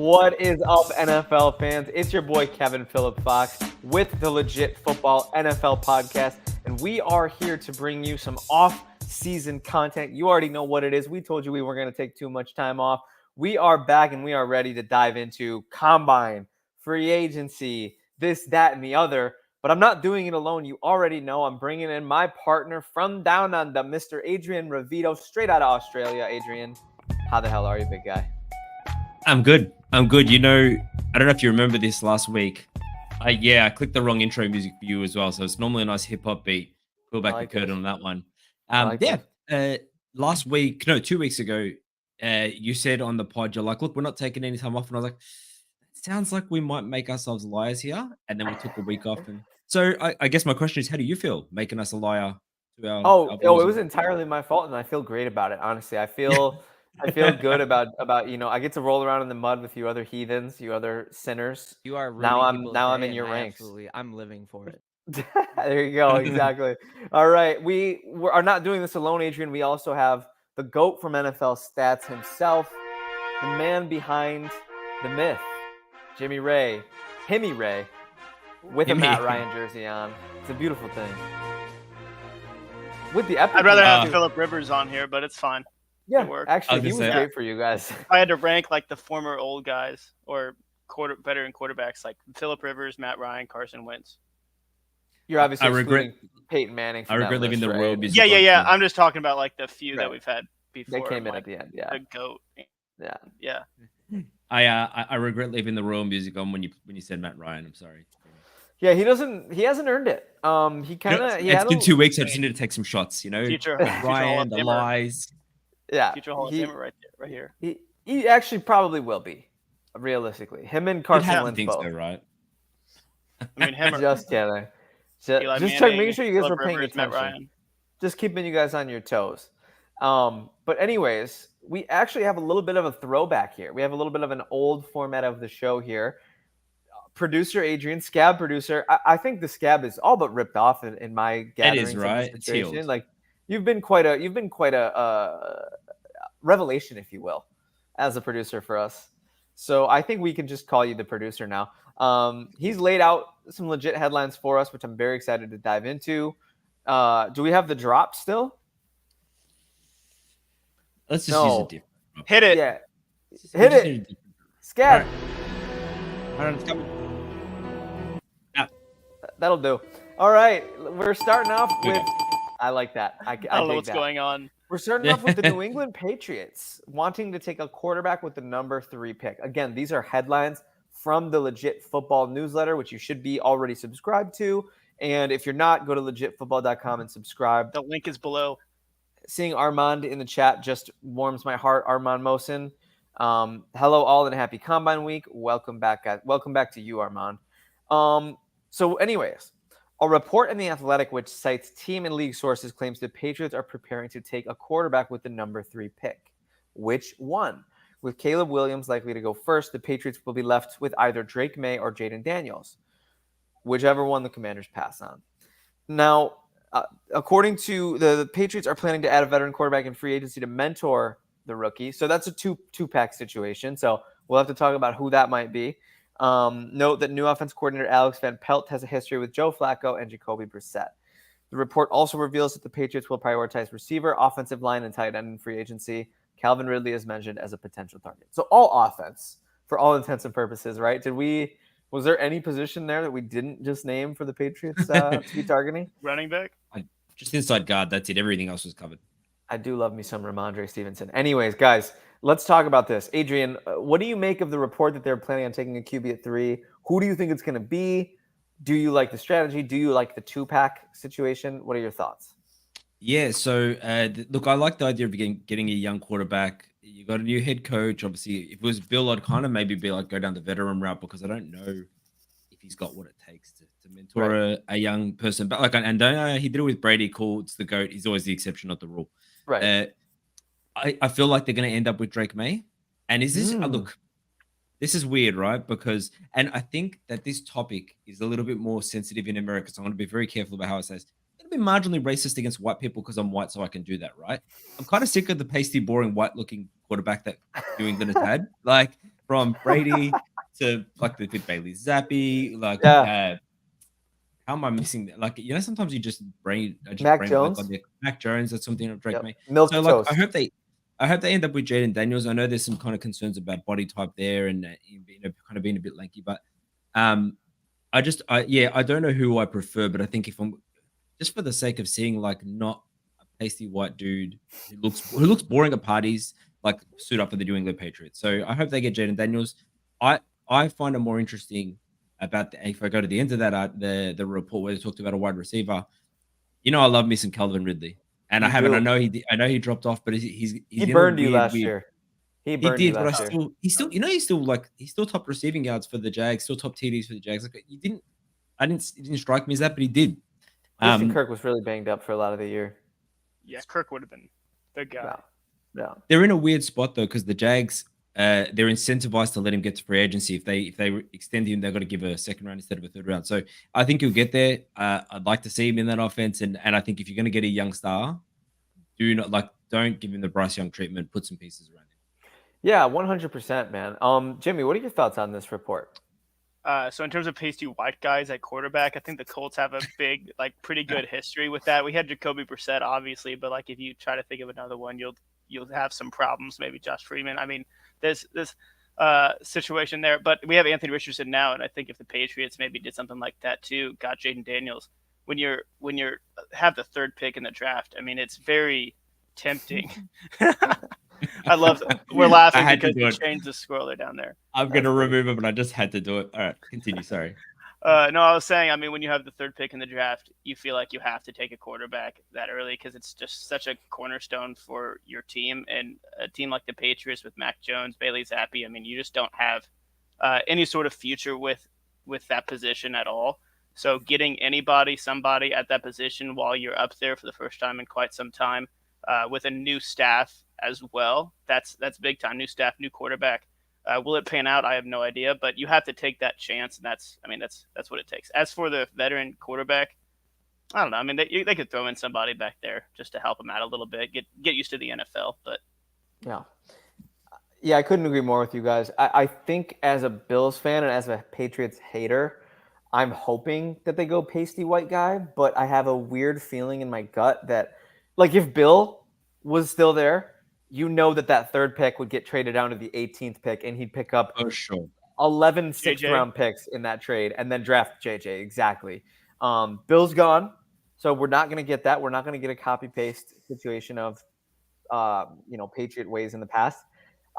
What is up, NFL fans? It's your boy Kevin Phillip Fox with the Legit Football NFL podcast, and we are here to bring you some off-season content. You already know what it is. We told you we weren't going to take too much time off. We are back, and we are ready to dive into combine, free agency, this, that, and the other. But I'm not doing it alone. You already know I'm bringing in my partner from down under, Mr. Adrian Ravito, straight out of Australia. Adrian, how the hell are you, big guy? I'm good. You know, I don't know if you remember this last week. I clicked the wrong intro music for you as well. So it's normally a nice hip hop beat. Pull back the curtain on that one. Last week, no, 2 weeks ago, you said on the pod, you're like, look, we're not taking any time off. And I was like, sounds like we might make ourselves liars here. And then we took a week off. And so I guess my question is, how do you feel making us a liar to our it was entirely my fault, and I feel great about it. Honestly, I feel good about I get to roll around in the mud with you other heathens, you other sinners. You are now I'm in your ranks. Absolutely, I'm living for it. There you go. Exactly. All right, we are not doing this alone, Adrian. We also have the GOAT from NFL Stats himself, the man behind the myth, Himmy Ray, with a Matt Ryan jersey on. It's a beautiful thing. With the epic, I'd rather have Philip Rivers on here, but it's fine. Yeah, actually, he was great for you guys. If I had to rank like the former old guys or veteran quarterbacks like Philip Rivers, Matt Ryan, Carson Wentz. You're obviously excluding Peyton Manning. I regret living the world. Yeah. I'm just talking about like the few that we've had before. They came in at the end. Yeah. The GOAT. Yeah. I regret leaving the royal music on when you said Matt Ryan. I'm sorry. Yeah, he hasn't earned it. It's been 2 weeks. I just need to take some shots. Future Ryan, the lies. Yeah, future Hall of Famer right here. He actually probably will be, realistically. Him and Carson Wentz both. So, right? I mean, just kidding. Just making sure you guys were paying attention. Just keeping you guys on your toes. But anyways, we actually have a little bit of a throwback here. We have a little bit of an old format of the show here. Producer Adrian, Scab producer. I think the Scab is all but ripped off in my gathering. It is, right? It's healed. Like you've been quite a revelation, if you will, as a producer for us. So I think we can just call you the producer now. He's laid out some legit headlines for us, which I'm very excited to dive into. Do we have the drop still? Let's just use a different drop. Hit it. Yeah. Hit it. Scab. All right, it's coming. That'll do. All right. We're starting off with I like that. I don't know what's going on. We're starting off with the New England Patriots wanting to take a quarterback with the number 3 pick. Again, these are headlines from the Legit Football newsletter, which you should be already subscribed to. And if you're not, go to legitfootball.com and subscribe. The link is below. Seeing Armand in the chat just warms my heart. Armand Mosin. Hello all and happy Combine Week. Welcome back, guys. Welcome back to you, Armand. So anyways, a report in The Athletic, which cites team and league sources, claims the Patriots are preparing to take a quarterback with the number 3 pick. Which one? With Caleb Williams likely to go first, the Patriots will be left with either Drake May or Jaden Daniels, whichever one the Commanders pass on. Now, according to the Patriots are planning to add a veteran quarterback in free agency to mentor the rookie. So that's a two-pack situation. So we'll have to talk about who that might be. Note that new offense coordinator Alex Van Pelt has a history with Joe Flacco and Jacoby Brissett. The report also reveals that the Patriots will prioritize receiver, offensive line, and tight end in free agency. Calvin Ridley is mentioned as a potential target. So all offense for all intents and purposes, right? Was there any position there that we didn't just name for the Patriots to be targeting? Running back? Just inside guard. That's it. Everything else was covered. I do love me some Ramondre Stevenson. Anyways, guys, let's talk about this. Adrian, what do you make of the report that they're planning on taking a QB at 3? Who do you think it's going to be? Do you like the strategy? Do you like the 2-pack situation? What are your thoughts? Yeah, so look, I like the idea of getting a young quarterback. You got a new head coach. Obviously, if it was Bill, I'd kind of maybe be like go down the veteran route because I don't know if he's got what it takes to mentor a young person. But and he did it with Brady. Cool, it's the GOAT. He's always the exception, not the rule. Right. I feel like they're going to end up with Drake May. And is this look? This is weird, right? Because I think that this topic is a little bit more sensitive in America, so I want to be very careful about how I say this. It'll be marginally racist against white people because I'm white, so I can do that, right? I'm kind of sick of the pasty, boring, white-looking quarterback that New England has had. Like, from Brady to like the Bailey Zappi, like Yeah. how am I missing that? Like, sometimes you just brain Mac blank Jones. on the Mac Jones. That's something of Drake Yep. May. Milk So like, toast. I hope they end up with Jaden Daniels. I know there's some kind of concerns about body type there and kind of being a bit lanky, but I don't know who I prefer, but I think if I'm just for the sake of seeing like not a pasty white dude who looks boring at parties, like suit up for the New England Patriots. So I hope they get Jaden Daniels. I find it more interesting about if I go to the end of that the report where they talked about a wide receiver. I love missing Calvin Ridley, and I You haven't. do. I know he dropped off, but he's He in a burned you weird last year. He He burned you did, but last year. he's still top receiving yards for the Jags, still top TDs for the Jags. Like it didn't strike me as that, but he did. Christian Kirk was really banged up for a lot of the year. Yeah, Kirk would have been the guy. Yeah. They're in a weird spot though, because the Jags, they're incentivized to let him get to free agency. If they extend him, they've got to give a second round instead of a third round. So I think he'll get there. I'd like to see him in that offense, and I think if you're going to get a young star, don't give him the Bryce Young treatment. Put some pieces around him. Yeah, 100%, man. Jimmy, what are your thoughts on this report? So in terms of pasty white guys at quarterback, I think the Colts have a big, pretty good history with that. We had Jacoby Brissett, obviously, but if you try to think of another one, you'll have some problems. Maybe Josh Freeman. I mean, there's this situation there, but we have Anthony Richardson now, and I think if the Patriots maybe did something like that too, got Jaden Daniels, when you're have the third pick in the draft, I mean, it's very tempting. I love it. We're laughing because you changed the scroller down there. I'm going to remove it, but I just had to do it. All right, continue. Sorry. No, I was saying, I mean, when you have the third pick in the draft, you feel like you have to take a quarterback that early because it's just such a cornerstone for your team. And a team like the Patriots with Mac Jones, Bailey Zappi, I mean, you just don't have any sort of future with that position at all. So getting somebody at that position while you're up there for the first time in quite some time with a new staff as well, that's big time. New staff, new quarterback. Will it pan out? I have no idea, but you have to take that chance, and that's what it takes. As for the veteran quarterback, I don't know. I mean, they could throw in somebody back there just to help them out a little bit, get used to the NFL. But yeah, I couldn't agree more with you guys. I think as a Bills fan and as a Patriots hater, I'm hoping that they go pasty white guy, but I have a weird feeling in my gut that, if Bill was still there, that third pick would get traded down to the 18th pick, and he'd pick up 11 sixth-round picks in that trade and then draft JJ. Exactly. Bill's gone, so we're not going to get that. We're not going to get a copy-paste situation of, Patriot ways in the past.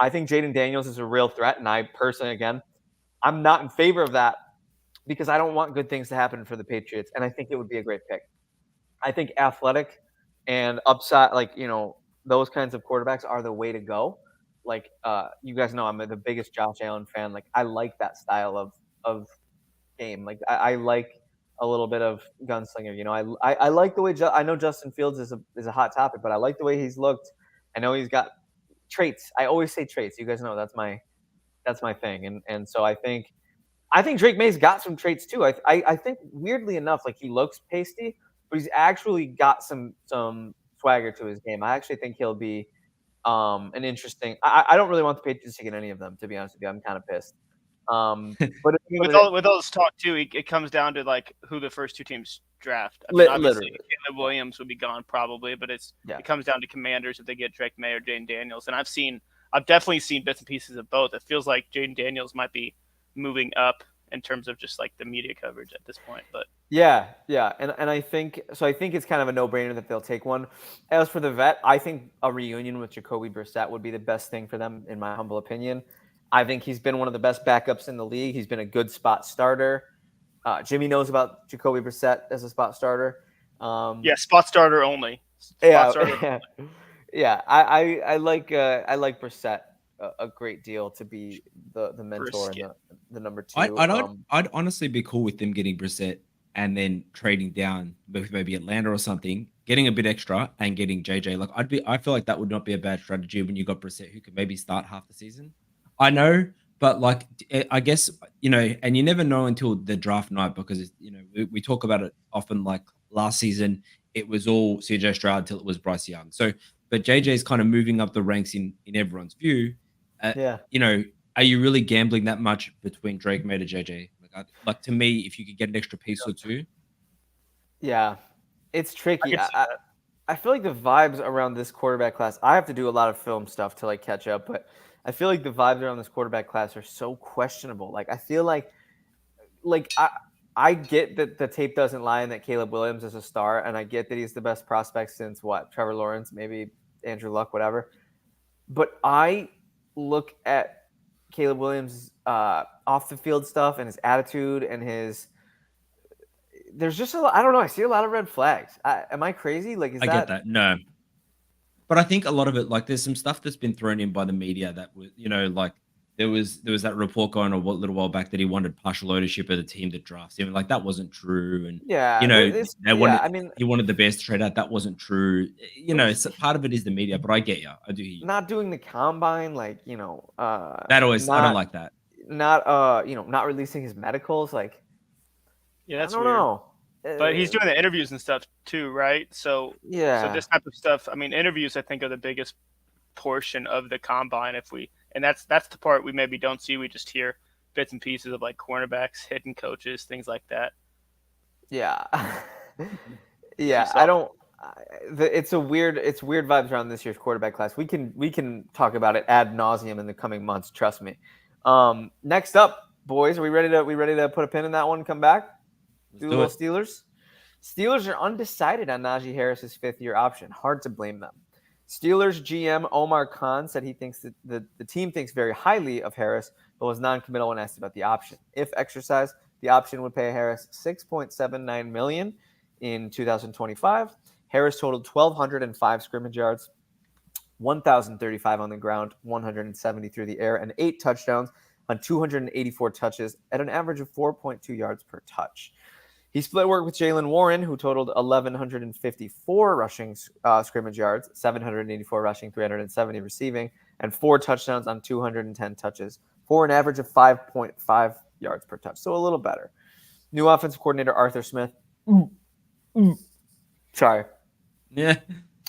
I think Jaden Daniels is a real threat, and I personally, again, I'm not in favor of that because I don't want good things to happen for the Patriots, and I think it would be a great pick. I think athletic and upside, those kinds of quarterbacks are the way to go. You guys know, I'm the biggest Josh Allen fan. I like that style of game. I like a little bit of gunslinger. I like the way I know Justin Fields is a hot topic, but I like the way he's looked. I know he's got traits. I always say traits. You guys know that's my thing. And so I think Drake May's got some traits too. I think weirdly enough, he looks pasty, but he's actually got some swagger to his game. I actually think he'll be an interesting. I don't really want the Patriots to get any of them, to be honest with you. I'm kind of pissed. But with all this talk too, it comes down to who the first two teams draft. I mean, obviously, Caleb Williams would be gone probably, but it comes down to Commanders if they get Drake May or Jaden Daniels. And I've definitely seen bits and pieces of both. It feels like Jaden Daniels might be moving up in terms of just the media coverage at this point. But yeah, and I think it's kind of a no-brainer that they'll take one. As for the vet, I think a reunion with Jacoby Brissett would be the best thing for them, in my humble opinion. I think he's been one of the best backups in the league. He's been a good spot starter. Jimmy knows about Jacoby Brissett as a spot starter. Spot starter only. Yeah. I like Brissett a great deal to be the mentor and the number two. I'd honestly be cool with them getting Brissett and then trading down with maybe Atlanta or something, getting a bit extra and getting JJ. I feel like that would not be a bad strategy when you got Brissett, who could maybe start half the season. I know, but I guess, and you never know until the draft night because, we talk about it often. Last season, it was all CJ Stroud till it was Bryce Young. So, but JJ is kind of moving up the ranks in everyone's view. I are you really gambling that much between Drake May to JJ? Like to me, if you could get an extra piece or two, Yeah, it's I tricky. could see I, that. I feel like the vibes around this quarterback class. I have to do a lot of film stuff to like catch up, but I feel like the vibes around this quarterback class are so questionable. Like I feel like I get that the tape doesn't lie and that Caleb Williams is a star, and I get that he's the best prospect since what Trevor Lawrence, maybe Andrew Luck, whatever. But I look at Caleb Williams' off the field stuff and his attitude and his. There's just a lot. I don't know. I see a lot of red flags. Am I crazy? Like, is I get that. No, but I think a lot of it, like, there's some stuff that's been thrown in by the media that was, like there was that report going a little while back that he wanted partial ownership of the team that drafts him. Like that wasn't true, and Yeah, they yeah. wanted I mean, he wanted the Bears to trade out. That wasn't true. Part of it is the media, but I get you. I do hear you. not doing the combine, like That always I don't not like that. not releasing his medicals, like Yeah, I that's don't weird. know. But he's doing the interviews and stuff too, right? So Yeah, this type of stuff. I mean, interviews I think are the biggest portion of the combine. And that's the part we maybe don't see. We just hear bits and pieces of like cornerbacks, hitting coaches, things like that. yeah, You yeah. saw I don't. It's weird vibes around this year's quarterback class. We can talk about it ad nauseum in the coming months. Trust me. Next up, boys, are we ready to put a pin in that one? And come back. Let's Do a do little it. Steelers. Steelers are undecided on Najee Harris's fifth-year option. Hard to blame them. Steelers GM Omar Khan said he thinks that the team thinks very highly of Harris, but was non-committal when asked about the option. If exercised, the option would pay Harris $6.79 million in 2025. Harris totaled 1,205 scrimmage yards, 1,035 on the ground, 170 through the air, and 8 touchdowns on 284 touches at an average of 4.2 yards per touch. He split work with Jaylen Warren, who totaled 1,154 rushing scrimmage yards, 784 rushing, 370 receiving, and 4 touchdowns on 210 touches for an average of 5.5 yards per touch. So a little better. New offensive coordinator Arthur Smith. Sorry. Yeah,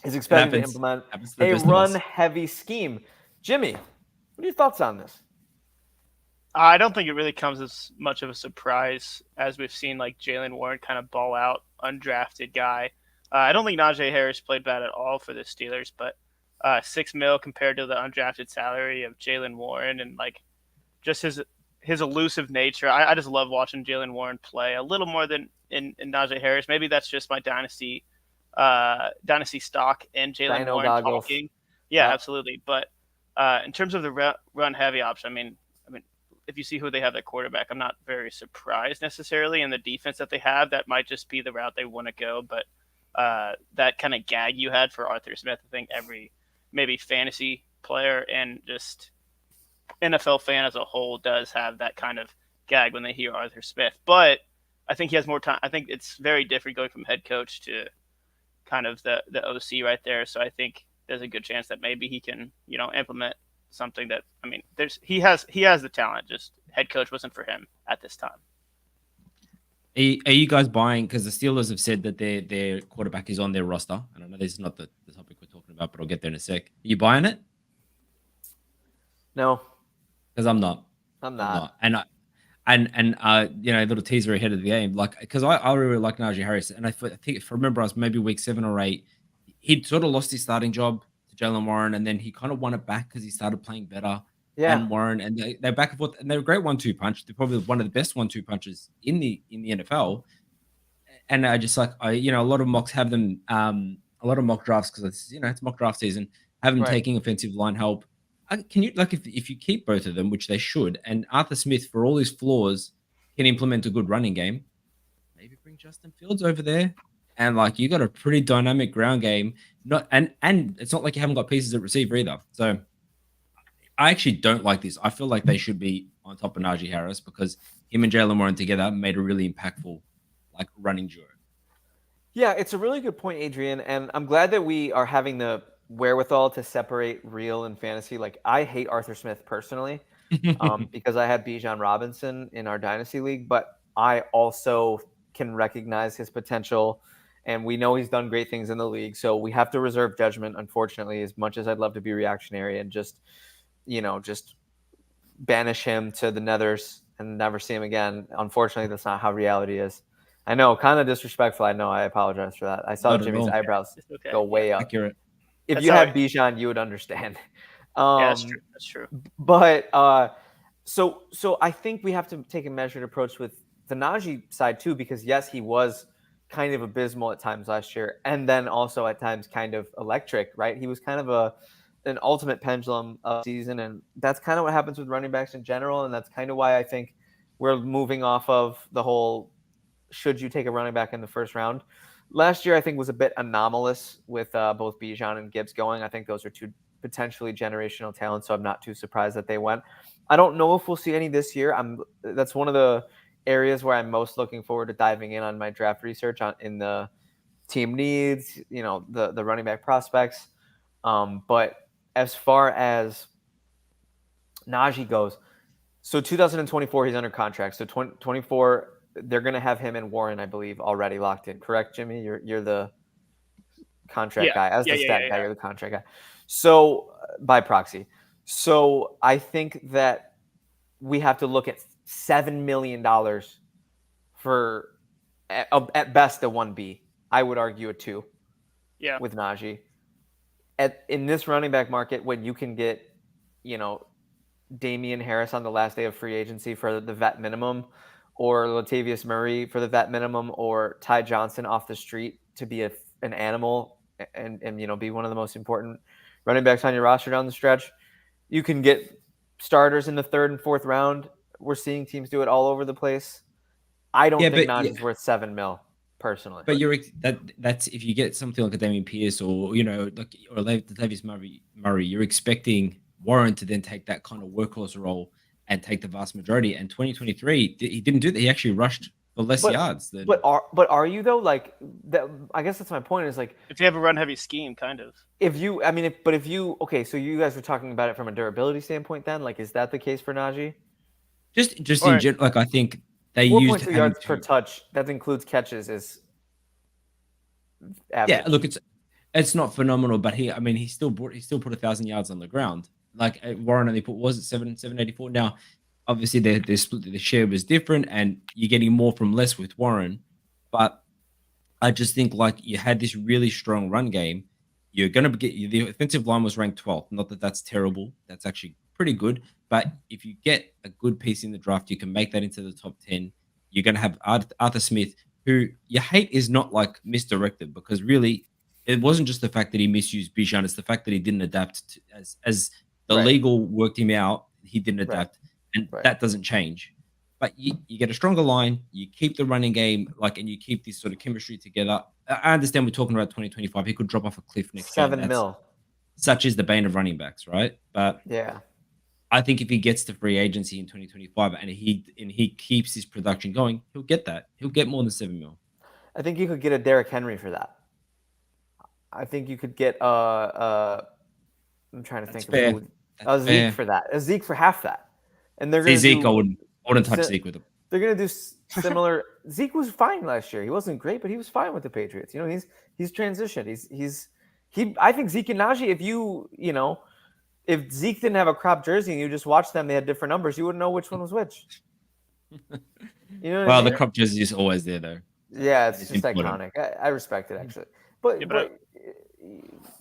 Is expected to happens. implement Happens to the a best of us. run-heavy scheme. Jimmy, what are your thoughts on this? I don't think it really comes as much of a surprise as we've seen like Jaylen Warren kind of ball out, undrafted guy. I don't think Najee Harris played bad at all for the Steelers, but $6 million compared to the undrafted salary of Jaylen Warren and like just his elusive nature. I just love watching Jaylen Warren play a little more than in Najee Harris. Maybe that's just my dynasty stock and Jaylen Dino Warren goggles. talking. Yeah, Yeah. absolutely. But in terms of the run heavy option, I mean, if you see who they have at quarterback, I'm not very surprised necessarily in the defense that they have. That might just be the route they want to go. But that kind of gag you had for Arthur Smith, I think every maybe fantasy player and just NFL fan as a whole does have that kind of gag when they hear Arthur Smith. But I think he has more time. I think it's very different going from head coach to kind of the OC right there. So I think there's a good chance that maybe he can, implement something that, I mean, he has the talent, just head coach wasn't for him at this time. Are you guys buying? Because the Steelers have said that their quarterback is on their roster. And I know this is not the topic we're talking about, but I'll get there in a sec. Are you buying it? No, Because I'm not. I'm I'm not. not. And a little teaser ahead of the game, like because I really like Najee Harris, and I think if I remember, I was maybe week 7 or 8. He'd sort of lost his starting job to Jaylen Warren, and then he kind of won it back because he started playing better. Yeah. And Warren, and they're back and forth, and they're a great 1-2 punch. They're probably one of the best 1-2 punches in the NFL. And I just like a lot of mocks have them, a lot of mock drafts because it's mock draft season. Have them Right. taking offensive line help. Can you if you keep both of them, which they should, and Arthur Smith for all his flaws can implement a good running game, maybe bring Justin Fields over there, and you got a pretty dynamic ground game. And it's not like you haven't got pieces at receiver either. So I actually don't like this. I feel like they should be on top of Najee Harris because him and Jaylen Warren together made a really impactful running duo. Yeah, it's a really good point, Adrian, and I'm glad that we are having the wherewithal to separate real and fantasy. Like, I hate Arthur Smith personally because I had Bijan Robinson in our dynasty league, but I also can recognize his potential, and we know he's done great things in the league. So we have to reserve judgment, unfortunately, as much as I'd love to be reactionary and just banish him to the nethers and never see him again. Unfortunately, that's not how reality is. I know, kind of disrespectful. I know. I apologize for that. I saw Not at Jimmy's all. eyebrows It's okay. go way up. Accurate. If That's you how had I- Bijan, you would understand. Yeah, that's true. That's true. But so I think we have to take a measured approach with the Najee side too, because yes, he was kind of abysmal at times last year, and then also at times kind of electric, right? He was kind of an ultimate pendulum of season, and that's kind of what happens with running backs in general, and that's kind of why I think we're moving off of the whole should you take a running back in the first round. Last year, I think, was a bit anomalous with both Bijan and Gibbs going. I think those are two potentially generational talents, so I'm not too surprised that they went. I don't know if we'll see any this year. That's one of the areas where I'm most looking forward to diving in on my draft research in the team needs, the running back prospects. But as far as Najee goes, so 2024 he's under contract. So 2024 they're going to have him and Warren, I believe, already locked in. Correct, Jimmy? You're the contract guy. As the stat guy, you're the contract guy. So by proxy. So I think that we have to look at $7 million for at best a 1B. I would argue a 2. Yeah. With Najee. In this running back market, when you can get, Damian Harris on the last day of free agency for the vet minimum, or Latavius Murray for the vet minimum, or Ty Johnson off the street to be an animal and be one of the most important running backs on your roster down the stretch. You can get starters in the 3rd and 4th round. We're seeing teams do it all over the place. I don't think Najee's worth $7 million personally. But that's if you get something like a Damian Pierce or Latavius Murray, you're expecting Warren to then take that kind of workhorse role and take the vast majority. And 2023, he didn't do that. He actually rushed for less yards. But are you though? Like that? I guess that's my point. Is like if you have a run heavy scheme, kind of. Okay, so you guys were talking about it from a durability standpoint. Then, like, is that the case for Najee? Just in general, like I think they 4.2 used yards per touch. That includes catches. Is average. Yeah, look, it's not phenomenal, but he still put 1,000 yards on the ground. Like Warren only put 784. Now, obviously the share was different, and you're getting more from less with Warren. But I just think like you had this really strong run game. You're gonna get the offensive line was ranked 12th. Not that that's terrible. That's actually pretty good. But if you get a good piece in the draft, you can make that into the top 10. You're gonna have Arthur Smith, who you hate is not like misdirected, because really it wasn't just the fact that he misused Bijan, it's the fact that he didn't adapt as the legal worked him out. He didn't adapt, and that doesn't change. But you get a stronger line, you keep the running game, and you keep this sort of chemistry together. I understand we're talking about 2025. He could drop off a cliff next year. $7 million. Such is the bane of running backs, right? But yeah, I think if he gets to free agency in 2025 and he keeps his production going, he'll get that. He'll get more than $7 million. I think you could get a Derrick Henry for that. I think you could get I'm trying to think of a Zeke for that. A Zeke for half that. And they're going to Zeke. I wouldn't touch Zeke with him. They're going to do similar. Zeke was fine last year. He wasn't great, but he was fine with the Patriots. He's transitioned. I think Zeke and Najee, if Zeke didn't have a crop jersey and you just watched them, they had different numbers, you wouldn't know which one was which. Well, the crop jersey is always there, though. Yeah, it's just important. Iconic. I respect it, actually. But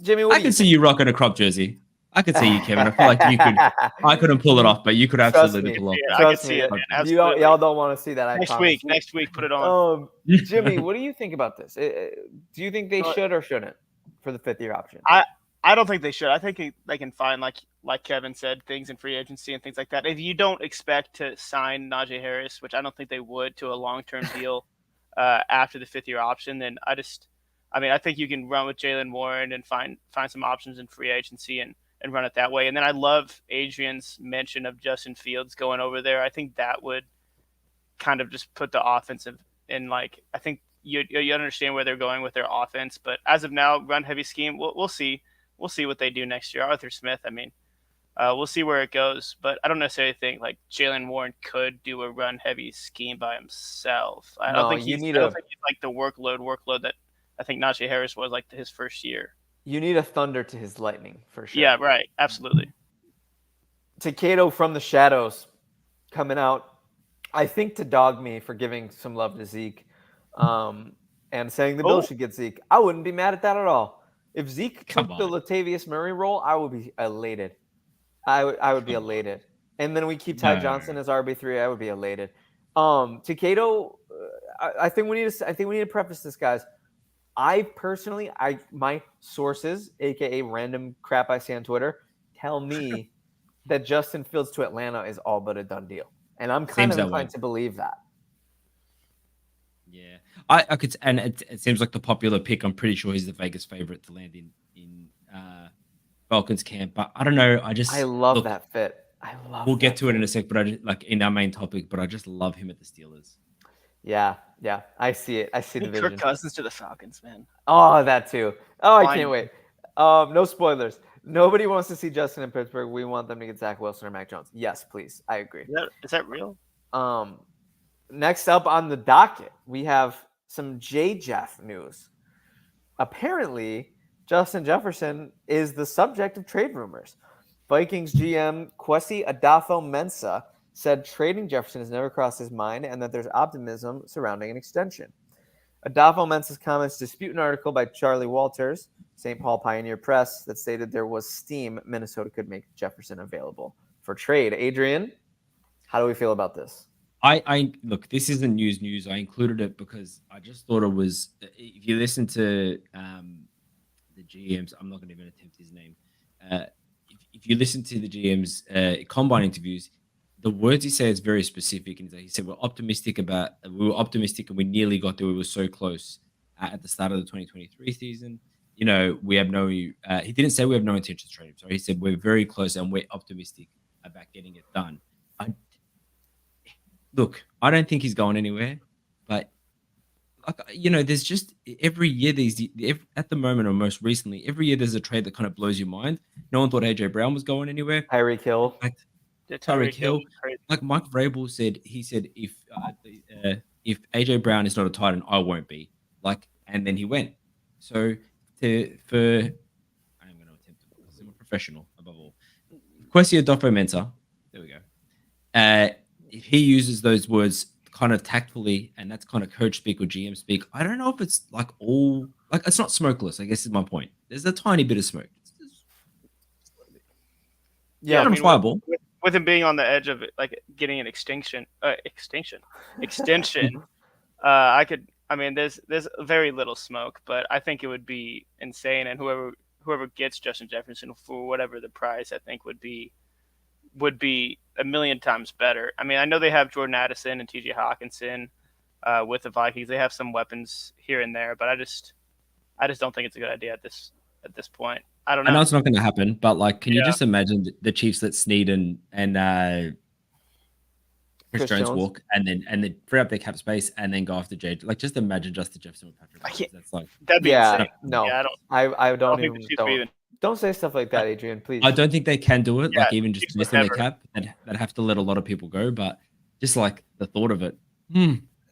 Jimmy, I can see you rocking a crop jersey. I could see you, Kevin. I feel like you could. I couldn't pull it off, but you could absolutely pull it off. Yeah, I can see it. Y'all don't want to see that. Next week, put it on. Jimmy, what do you think about this? Do you think they should or shouldn't for the 5th year option? I don't think they should. I think they can find, like Kevin said, things in free agency and things like that. If you don't expect to sign Najee Harris, which I don't think they would, to a long-term deal after the 5th year option, then I think you can run with Jaylen Warren and find some options in free agency and run it that way. And then I love Adrian's mention of Justin Fields going over there. I think that would kind of just put the offensive in, I think you understand where they're going with their offense. But as of now, run heavy scheme, we'll see. We'll see what they do next year. Arthur Smith, we'll see where it goes. But I don't necessarily think Jaylen Warren could do a run heavy scheme by himself. I don't think he's like the workload that I think Najee Harris was his first year. You need a thunder to his lightning for sure. Yeah, right. Absolutely. Takeo from the shadows coming out. I think to dog me for giving some love to Zeke, and saying the Bills should get Zeke. I wouldn't be mad at that at all. If Zeke Come took the on. Latavius Murray role, I would be elated. I would be Come on. elated. And then we keep Ty No. Johnson as RB3. I would be elated. Takeo, I think we need to preface this, guys. I personally, my sources, aka random crap I see on Twitter, tell me that Justin Fields to Atlanta is all but a done deal, and I'm kind Seems of that inclined way. to believe that. Yeah, I could, and it seems like the popular pick. I'm pretty sure he's the Vegas favorite to land in Falcons camp, but I don't know. I love look, that fit. We'll get to it in a sec, but like in our main topic, but I just love him at the Steelers. Yeah, I see it. I see the vision. Kirk Cousins to the Falcons, man. Oh, that too. Oh, I Fine. can't wait. No spoilers. Nobody wants to see Justin in Pittsburgh. We want them to get Zach Wilson or Mac Jones. Yes, please. I agree. Is that real? Next up on the docket, we have some Jeff news. Apparently, Justin Jefferson is the subject of trade rumors. Vikings GM Kwesi Adolfo-Mensah said trading Jefferson has never crossed his mind and that there's optimism surrounding an extension. Adolfo-Mensah's comments dispute an article by Charlie Walters, St. Paul Pioneer Press, that stated there was steam Minnesota could make Jefferson available for trade. Adrian, how do we feel about this? I look, this isn't news. I included it because I just thought it was. If you listen to the GMs, I'm not going to even attempt his name. If you listen to the GM's combine interviews, the words he says very specific. And he said we were optimistic and we nearly got there. We were so close at the start of the 2023 season. You know, we have no. He didn't say we have no intention to trade him. Sorry, he said we're very close and we're optimistic about getting it done. Look, I don't think he's going anywhere, but there's just every year at the moment or most recently, every year there's a trade that kind of blows your mind. No one thought AJ Brown was going anywhere. Tyreek Hill. Tyreek Hill. Like Mike Vrabel said, if AJ Brown is not a tight end, I won't be. And then he went. So I'm going to attempt it because I'm a professional above all. Kwesi Adolfo-Mensah. There we go. If he uses those words kind of tactfully, and that's kind of coach speak or GM speak, I don't know if it's it's not smokeless. I guess is my point. There's a tiny bit of smoke. Yeah, I mean, with him being on the edge of it, like getting an extension. There's very little smoke, but I think it would be insane, and whoever gets Justin Jefferson for whatever the price, I think would be a million times better. I mean, I know they have Jordan Addison and TJ Hawkinson with the Vikings. They have some weapons here and there, but I just don't think it's a good idea at this point. I don't know. I know it's not going to happen, but can you just imagine the Chiefs let Snead and Chris Jones walk and then free up their cap space and then go after Jay? Just imagine Justin Jefferson with Patrick Mahomes. That's that'd be insane. No, yeah, I don't say stuff like that, Adrian, please. I don't think they can do it. Even just missing their cap, they'd have to let a lot of people go. But just the thought of it.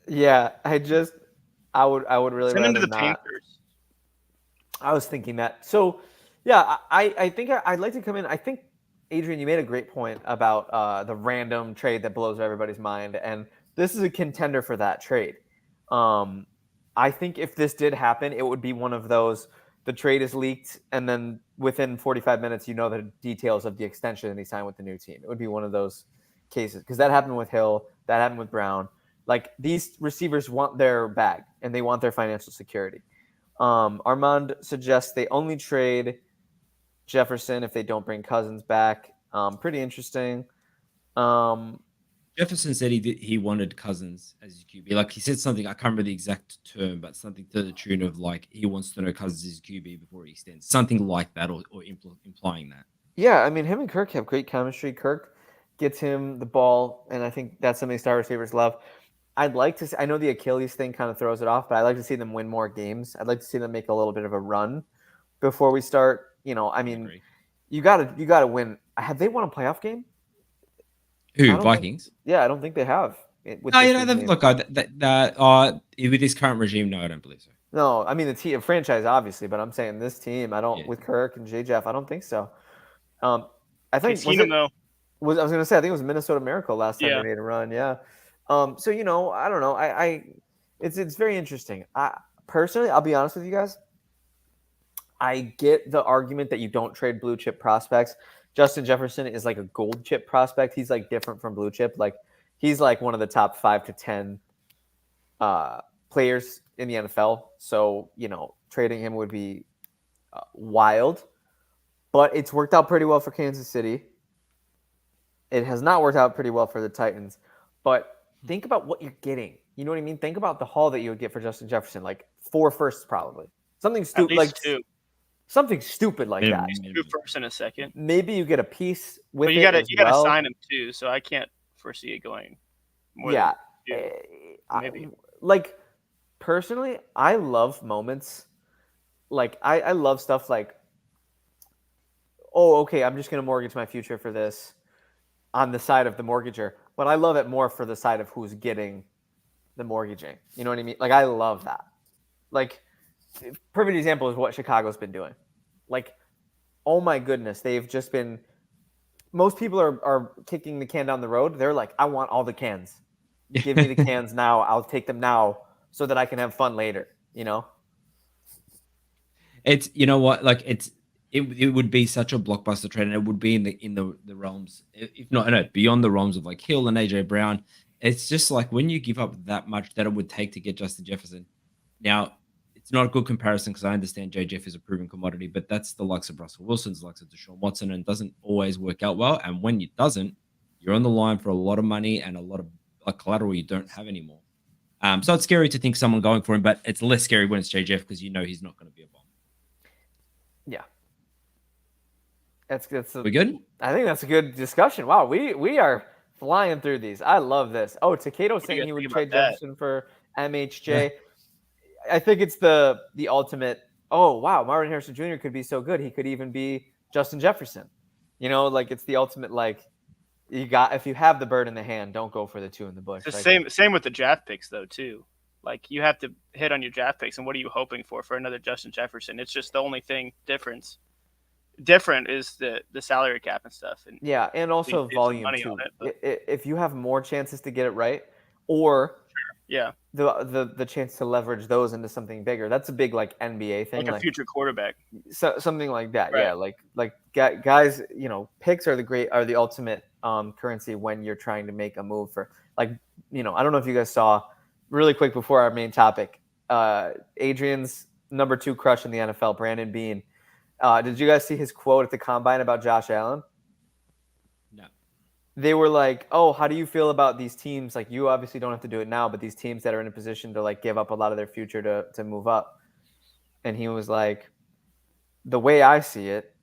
Yeah, I would really send him to the not. Panthers. I was thinking that. So, yeah, I think I'd like to come in. I think, Adrian, you made a great point about the random trade that blows everybody's mind, and this is a contender for that trade. I think if this did happen, it would be one of those. The trade is leaked, and then within 45 minutes, you know the details of the extension and he signed with the new team. It would be one of those cases because that happened with Hill, that happened with Brown. These receivers want their bag and they want their financial security. Armand suggests they only trade Jefferson if they don't bring Cousins back. Pretty interesting. Jefferson said he wanted Cousins as his QB. He said something, I can't remember the exact term, but something to the tune of he wants to know Cousins is QB before he extends. Something like that or implying that. Yeah, I mean, him and Kirk have great chemistry. Kirk gets him the ball, and I think that's something Star receivers love. I'd like to see, I know the Achilles thing kind of throws it off, but I'd like to see them win more games. I'd like to see them make a little bit of a run before we start. I mean, you gotta win. Have they won a playoff game? Who, Vikings? I don't think they have. With this current regime, no, I don't believe so. No, I mean the team franchise, obviously, but I'm saying this team, I don't with Kirk and Jeff, I don't think so. I think Keenum, though. I was going to say, I think it was Minnesota Miracle last time Yeah. they made a run. Yeah. So I don't know. It's very interesting. Personally, I'll be honest with you guys. I get the argument that you don't trade blue chip prospects. Justin Jefferson is like a gold chip prospect. He's like different from blue chip. Like he's like one of the top 5 to 10 players in the NFL. So trading him would be wild. But it's worked out pretty well for Kansas City. It has not worked out pretty well for the Titans. But think about what you're getting. You know what I mean? Think about the haul that you would get for Justin Jefferson, like 4 firsts probably. Something At stupid, least like 2. something stupid like that. 2 first and a second. Maybe you get a piece with But you it gotta as you gotta well. sign him too, so I can't foresee it going more Yeah, than 2. Maybe. Like personally, I love moments. Like I love stuff like, oh, okay, I'm just gonna mortgage my future for this on the side of the mortgager. But I love it more for the side of who's getting the mortgaging. You know what I mean? Like I love that. Like perfect example is what Chicago's been doing. Like, oh my goodness, they've just been. Most people are kicking the can down the road. They're like, I want all the cans. Give me the cans now. I'll take them now so that I can have fun later. It's what, like it would be such a blockbuster trade, and it would be in the realms, if not beyond the realms of like Hill and AJ Brown. It's just like when you give up that much that it would take to get Justin Jefferson. Now, it's not a good comparison because I understand JJF is a proven commodity, but that's the likes of Russell Wilson's, the likes of Deshaun Watson, and doesn't always work out well. And when it doesn't, you're on the line for a lot of money and a lot of collateral you don't have anymore. So it's scary to think someone going for him, but it's less scary when it's JJF because he's not going to be a bomb. Yeah. That's We good? I think that's a good discussion. Wow, we are flying through these. I love this. Oh, Takeo saying he would trade Jefferson for MHJ. Yeah. I think it's the ultimate. Oh wow, Marvin Harrison Jr. could be so good. He could even be Justin Jefferson. Like it's the ultimate. Like if you have the bird in the hand, don't go for the 2 in the bush. It's the same with the draft picks though too. Like you have to hit on your draft picks, and what are you hoping for another Justin Jefferson? It's just the only thing different is the salary cap and stuff. And yeah, and also volume too. If you have more chances to get it right, or yeah, the chance to leverage those into something bigger. That's a big like NBA thing, like a future quarterback. So something like that. Right. Yeah, like guys, picks are the ultimate currency when you're trying to make a move for I don't know if you guys saw really quick before our main topic, Adrian's number 2 crush in the NFL, Brandon Beane. Did you guys see his quote at the combine about Josh Allen? No. They were like, oh, how do you feel about these teams? Like, you obviously don't have to do it now, but these teams that are in a position to like give up a lot of their future to move up. And he was like, the way I see it,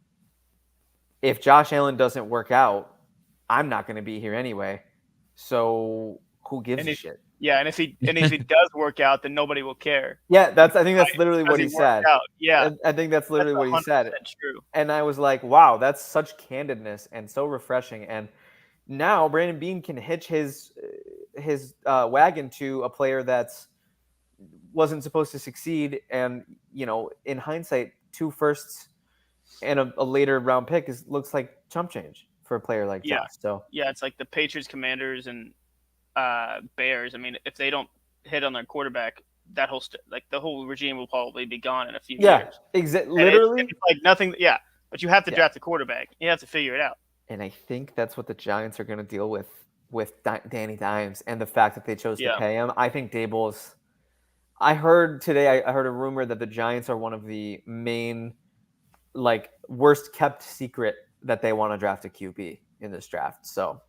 if Josh Allen doesn't work out, I'm not going to be here anyway. So who gives a shit? Yeah, and if he does work out, then nobody will care. Yeah, I think that's literally what he said. Yeah, I think that's literally what he said. True. And I was like, wow, that's such candidness and so refreshing. And now Brandon Beane can hitch his wagon to a player that's wasn't supposed to succeed, and in hindsight, 2 firsts and a later round pick looks like chump change for a player like Josh. So yeah, it's like the Patriots, Commanders, and Bears. I mean, if they don't hit on their quarterback, that whole the whole regime will probably be gone in a few years. Exactly. Literally, it's like nothing. Yeah, but you have to draft a quarterback. You have to figure it out. And I think that's what the Giants are going to deal with Danny Dimes and the fact that they chose to pay him. I think Daboll's. I heard today. I heard a rumor that the Giants are one of the main, worst kept secret that they want to draft a QB in this draft. So.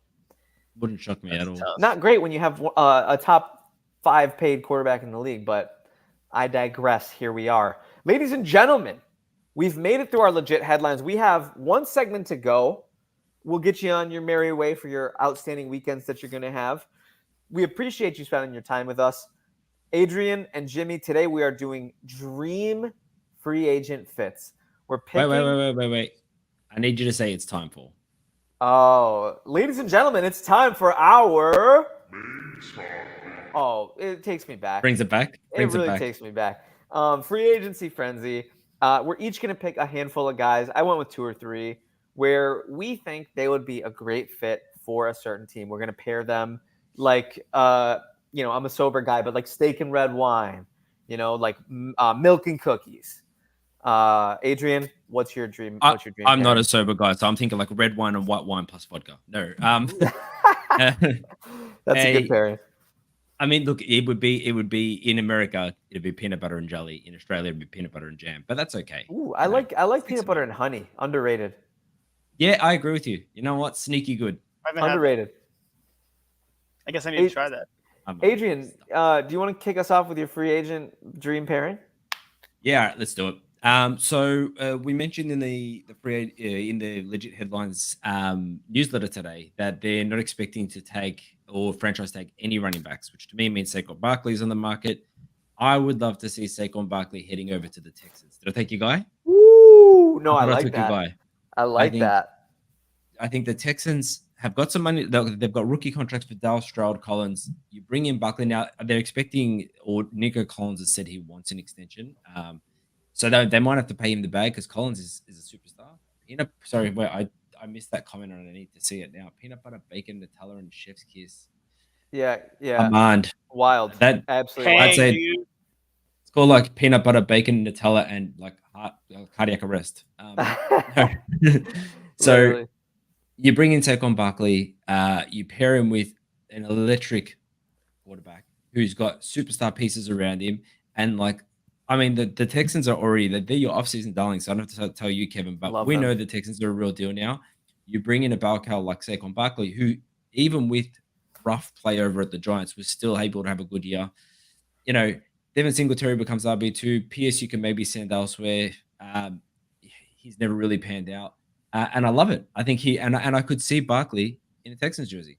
Wouldn't shock me at all. Tough. Not great when you have a top 5 paid quarterback in the league, but I digress. Here we are. Ladies and gentlemen, we've made it through our legit headlines. We have 1 segment to go. We'll get you on your merry way for your outstanding weekends that you're going to have. We appreciate you spending your time with us. Adrian and Jimmy, today we are doing dream free agent fits. We're picking... Wait. I need you to say it's time for... Oh, ladies and gentlemen, it's time for our... Oh, it takes me back. Brings it back? It really takes me back. Free agency frenzy. We're each going to pick a handful of guys. I went with 2 or 3. where we think they would be a great fit for a certain team. We're going to pair them like, I'm a sober guy, but like steak and red wine, like milk and cookies. Adrian, what's your dream? I'm pairing? not a sober guy, so I'm thinking like red wine and white wine plus vodka. No. That's a good pairing. I mean, look, it would be in America, it'd be peanut butter and jelly. In Australia, it'd be peanut butter and jam. But that's okay. Ooh, I like peanut butter and honey. Underrated. Yeah, I agree with you. You know what? Sneaky good. Underrated. I guess I need to try that. Adrian, do you want to kick us off with your free agent dream pairing? Yeah, all right, let's do it. So we mentioned in the in the Legit Headlines newsletter today that they're not expecting to take or franchise tag any running backs, which to me means Saquon Barkley is on the market. I would love to see Saquon Barkley heading over to the Texans. Did I take your guy? Ooh, no, I like that. I like that. I think the Texans have got some money. They've got rookie contracts for Dallas Stroud, Collins. You bring in Barkley now. They're expecting, or Nico Collins has said he wants an extension. So they might have to pay him the bag because Collins is a superstar. Sorry, wait, I missed that comment and I need to see it now. Peanut butter, bacon, Nutella, and chef's kiss. Yeah. Command. Wild. That absolutely. I'd say it's called like peanut butter, bacon, Nutella, and like cardiac arrest. So Literally. you bring in Saquon Barkley, you pair him with an electric quarterback who's got superstar pieces around him, and the Texans are already they're your offseason darlings. So I don't have to tell you, Kevin, but we know the Texans are a real deal now. You bring in a bell cow like Saquon Barkley, who even with rough play over at the Giants was still able to have a good year. Devin Singletary becomes RB2. Pierce you can maybe send elsewhere. He's never really panned out. And I love it. I think I could see Barkley in a Texans jersey.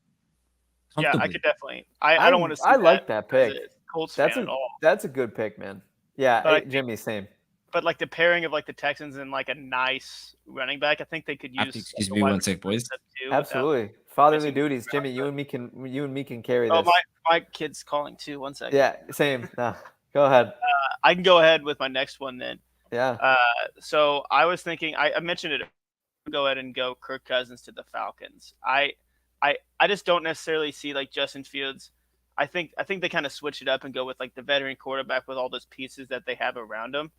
Yeah, I could definitely. I don't want to see I like that pick. Colts fan at all. That's a good pick, man. Yeah, Jimmy, same. But like the pairing of like the Texans and like a nice running back, I think they could use. Excuse me one sec, boys. Absolutely, fatherly duties. Jimmy, you and me can carry this. Oh, my kid's calling too. 1 second. Yeah, same. No, go ahead. I can go ahead with my next one then. Yeah. So I was thinking, I mentioned it. Go ahead and go Kirk Cousins to the Falcons. I just don't necessarily see like Justin Fields. I think they kind of switch it up and go with like the veteran quarterback with all those pieces that they have around him.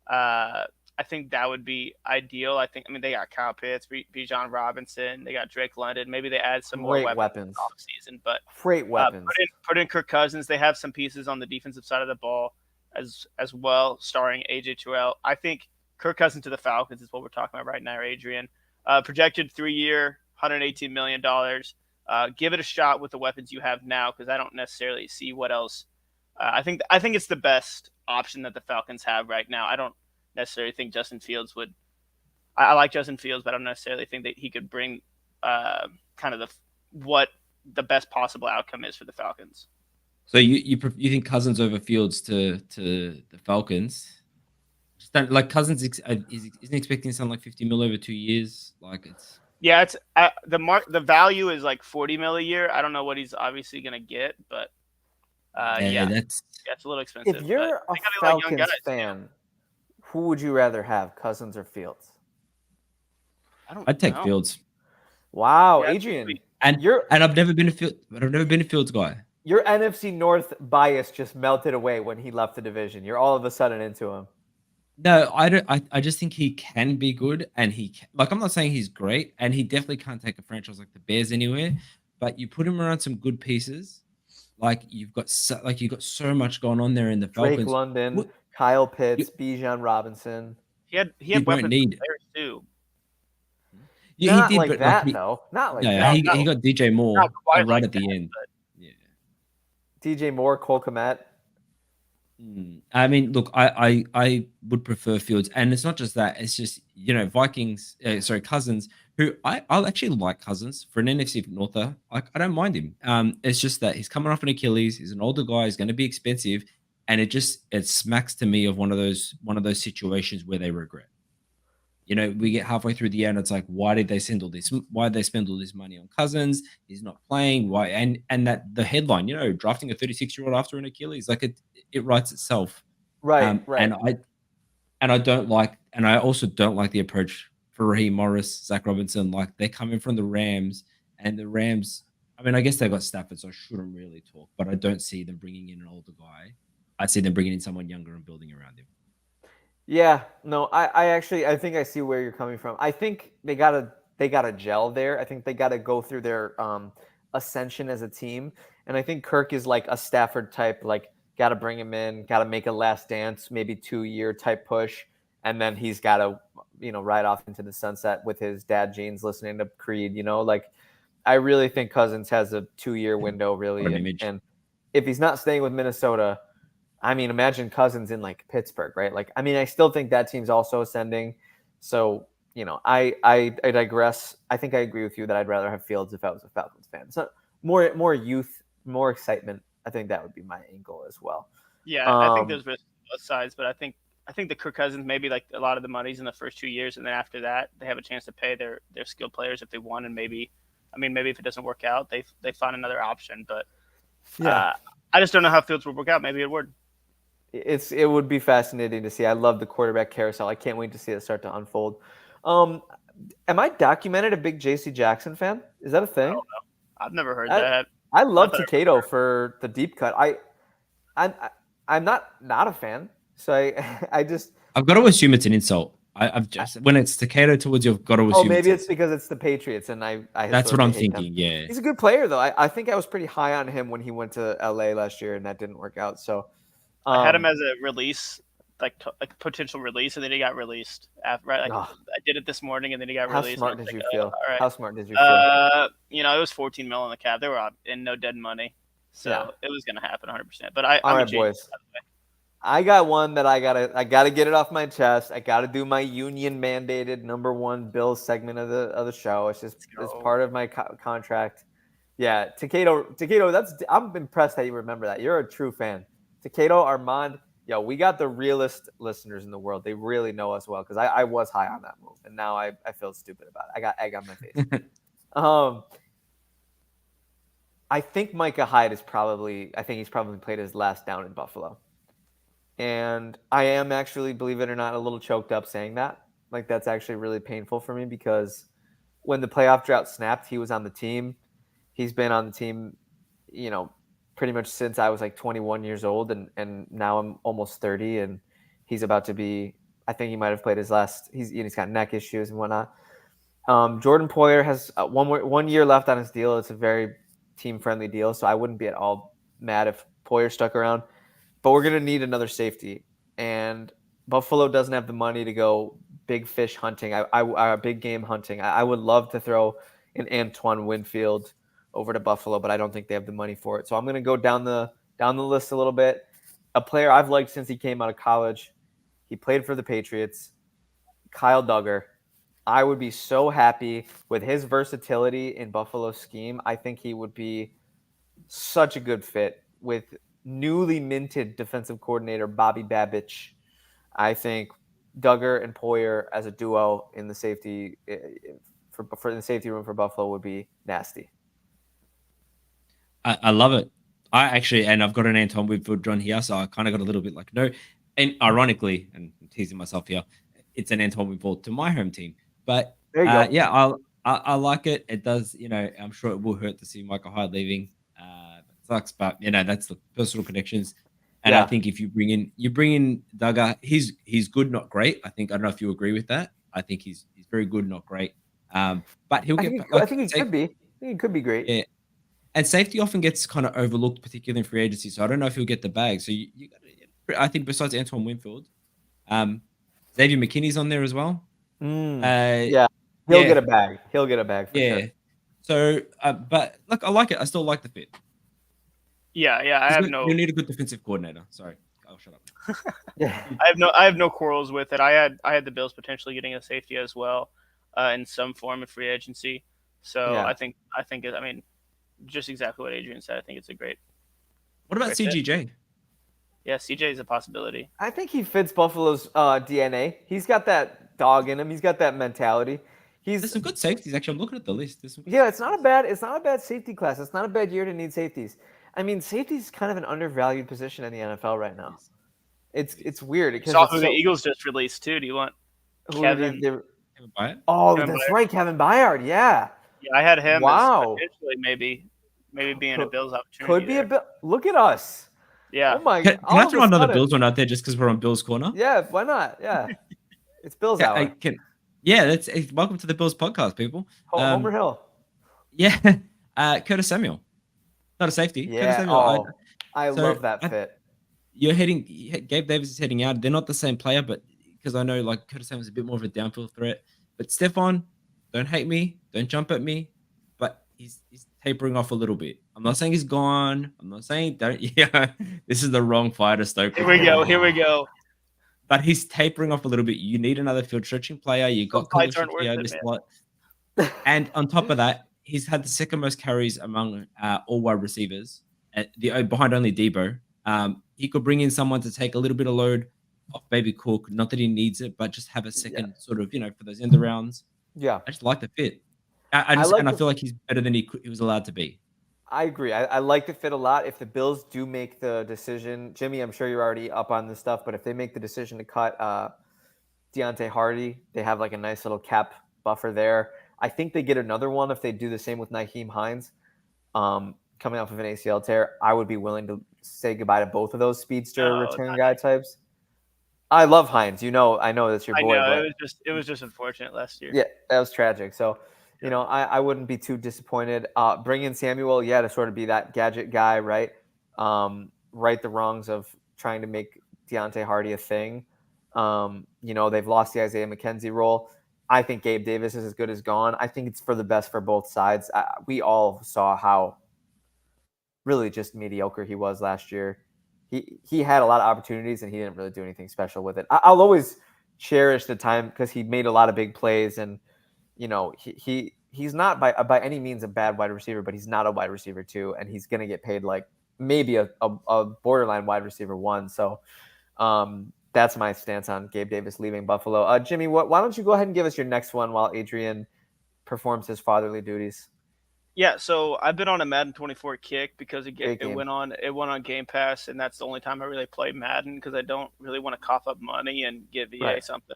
I think that would be ideal. I mean they got Kyle Pitts, Bijan Robinson, they got Drake London. Maybe they add some more weapons off season, but great weapons. Put in Kirk Cousins. They have some pieces on the defensive side of the ball as well, starring AJ Terrell. I think Kirk Cousins to the Falcons is what we're talking about right now, Adrian. Projected 3-year, $118 million. Give it a shot with the weapons you have now, because I don't necessarily see what else. I think it's the best option that the Falcons have right now. I don't necessarily think Justin Fields would. I like Justin Fields, but I don't necessarily think that he could bring kind of what the best possible outcome is for the Falcons. So you think Cousins over Fields to the Falcons? Like Cousins isn't expecting something like 50 mil over 2 years. Like it's the value is like 40 mil a year. I don't know what he's obviously gonna get, but it's a little expensive. If you're a Falcons fan, who would you rather have, Cousins or Fields? I'd take Fields. Wow, Adrian, I've never been a Fields guy. Your NFC North bias just melted away when he left the division. You're all of a sudden into him. No, I don't. I just think he can be good, and I'm not saying he's great, and he definitely can't take a franchise like the Bears anywhere. But you put him around some good pieces, like you've got so much going on there in the Falcons. Drake London, Kyle Pitts, Bijan Robinson. He had weapons players too. Yeah, not he did, like but that though. Not like that. He got DJ Moore right at the end. Yeah, DJ Moore, Cole Kmet. I mean, look, I would prefer Fields, and it's not just that. It's just Cousins, who I'll actually like Cousins for an NFC Norther. I don't mind him. It's just that he's coming off an Achilles. He's an older guy. He's going to be expensive, and it smacks to me of one of those situations where they regret. We get halfway through the year and it's like, why did they spend all this money on Cousins? He's not playing. Why? And that the headline, drafting a 36-year-old after an Achilles, like it writes itself. Right. Right. And I also don't like the approach for Raheem Morris, Zach Robinson. Like they're coming from the Rams, and the Rams. I mean, I guess they got Stafford, so I shouldn't really talk. But I don't see them bringing in an older guy. I see them bringing in someone younger and building around him. Yeah, no, I actually I think I see where you're coming from. I think they gotta gel there. I think they gotta go through their ascension as a team. And I think Kirk is like a Stafford type, like gotta bring him in, gotta make a last dance, maybe 2-year type push, and then he's gotta, ride off into the sunset with his dad jeans listening to Creed, like I really think Cousins has a 2-year window really. What an image. And if he's not staying with Minnesota, I mean, imagine Cousins in like Pittsburgh, right? Like, I mean, I still think that team's also ascending. So, I digress. I think I agree with you that I'd rather have Fields if I was a Falcons fan. So more youth, more excitement. I think that would be my angle as well. Yeah, I think there's both sides, but I think the Kirk Cousins, maybe like a lot of the money's in the first 2 years, and then after that they have a chance to pay their skilled players if they want, and maybe if it doesn't work out, they find another option. But I just don't know how Fields would work out. Maybe it would. It would be fascinating to see. I love the quarterback carousel. I can't wait to see it start to unfold. Am I documented a big JC Jackson fan? Is that a thing? I don't know. I've never heard that. I love Takeo for the deep cut. I'm not a fan. So I've got to assume it's an insult. I've just when it's Takeo towards you, I've got to assume. Oh, maybe it's because it's the Patriots, and I that's what I'm thinking. Yeah, he's a good player though. I think I was pretty high on him when he went to LA last year, and that didn't work out. So I had him as a release, like potential release, and then he got released. Right, I did it this morning, and then he got released. How smart did you feel? Right. How smart did you feel? It was 14 mil on the cap. They were in no dead money, so it was going to happen 100%. But all right, boys. I got one that I gotta get it off my chest. I gotta do my union mandated #1 Bills segment of the show. It's part of my contract. Yeah, Takeo. I'm impressed that you remember that. You're a true fan. Takeo, Armand, we got the realest listeners in the world. They really know us well because I was high on that move, and now I feel stupid about it. I got egg on my face. I think Micah Hyde he's probably played his last down in Buffalo. And I am actually, believe it or not, a little choked up saying that. Like, that's actually really painful for me because when the playoff drought snapped, he was on the team. He's been on the team, pretty much since I was like 21 years old. And now I'm almost 30, and he's about to be, I think he might have played his last, he's got neck issues and whatnot. Jordan Poyer has 1 year left on his deal. It's a very team-friendly deal, so I wouldn't be at all mad if Poyer stuck around. But we're going to need another safety. And Buffalo doesn't have the money to go big fish hunting, big game hunting. I would love to throw an Antoine Winfield over to Buffalo, but I don't think they have the money for it. So I'm going to go down the list a little bit. A player I've liked since he came out of college. He played for the Patriots. Kyle Duggar. I would be so happy with his versatility in Buffalo's scheme. I think he would be such a good fit with newly minted defensive coordinator Bobby Babich. I think Duggar and Poyer as a duo in the safety for the safety room for Buffalo would be nasty. I love it. And I've got an Anton Winfield drawn here, so I kind of got a little bit like no. And ironically, and I'm teasing myself here, it's an Anton Winfield to my home team. But there you go. Yeah, I like it. It does, I'm sure it will hurt to see Micah Hyde leaving. Sucks, but that's the personal connections. And I think if you bring in Duggar, he's good, not great. I don't know if you agree with that. I think he's very good, not great. But he'll get. I think he could be. I think he could be great. Yeah, and safety often gets kind of overlooked, particularly in free agency. So I don't know if he'll get the bag. So you I think besides Antoine Winfield, Xavier McKinney's on there as well. Yeah, he'll get a bag. He'll get a bag. For sure. So, but look, I like it. I still like the fit. Yeah. You need a good defensive coordinator. Sorry, I'll shut up. Yeah, I have no quarrels with it. I had the Bills potentially getting a safety as well, in some form of free agency. So I think just exactly what Adrian said. I think it's a great. What about CGJ? Yeah, CJ is a possibility. I think he fits Buffalo's DNA. He's got that dog in him. He's got that mentality. There's some good safeties. Actually, I'm looking at the list. It's not a bad safety class. It's not a bad year to need safeties. I mean, safety is kind of an undervalued position in the NFL right now. It's weird because the Eagles just released too. Do you want Kevin Kevin Byard? Oh, Kevin that's Byard. right, Kevin Byard. Yeah. Yeah, I had him Wow. as potentially maybe being a Could- Bills opportunity. Could be there. a bit. Look at us. Yeah. Oh my. Can all I of a throw another sudden- Bills one out there just because we're on Bills Corner? Yeah. Why not? Yeah. It's Bills Yeah, hour. welcome to the Bills podcast, people. Homer Hill. Yeah, Curtis Samuel, not a safety. Curtis Yeah. Samuel. Oh, I so love that I- fit. Gabe Davis is heading out. They're not the same player, but because I know like Curtis Samuel's a bit more of a downfield threat. But Stephon, don't hate me, don't jump at me, but he's tapering off a little bit. I'm not saying he's gone. I'm not saying don't. Yeah, this is the wrong fighter, Stoke. Here we go. But he's tapering off a little bit. You need another field stretching player. You got fights aren't worth it, this man. lot. And on top of that, he's had the second most carries among all wide receivers, behind only Debo. He could bring in someone to take a little bit of load off Baby Cook. Not that he needs it, but just have a second sort of, for those end rounds. Yeah. I just like the fit. I feel like he's better than he was allowed to be. I agree. I like the fit a lot. If the Bills do make the decision, Jimmy, I'm sure you're already up on this stuff, but if they make the decision to cut Deontay Hardy, they have like a nice little cap buffer there. I think they get another one if they do the same with Nyheim Hines coming off of an ACL tear. I would be willing to say goodbye to both of those speedster return guy types. I love Hines. I know that's your boy. I know, but it was just unfortunate last year. Yeah, that was tragic. So, I wouldn't be too disappointed. Bring in Samuel, to sort of be that gadget guy, right? Right the wrongs of trying to make Deontay Hardy a thing. They've lost the Isaiah McKenzie role. I think Gabe Davis is as good as gone. I think it's for the best for both sides. We all saw how really just mediocre he was last year. He had a lot of opportunities and he didn't really do anything special with it. I'll always cherish the time because he made a lot of big plays and he's not by any means a bad wide receiver, but he's not a wide receiver too, and he's gonna get paid like maybe a borderline wide receiver one. So that's my stance on Gabe Davis leaving Buffalo. Jimmy, why don't you go ahead and give us your next one while Adrian performs his fatherly duties? Yeah, so I've been on a Madden 24 kick because it went on Game Pass, and that's the only time I really play Madden because I don't really want to cough up money and give EA something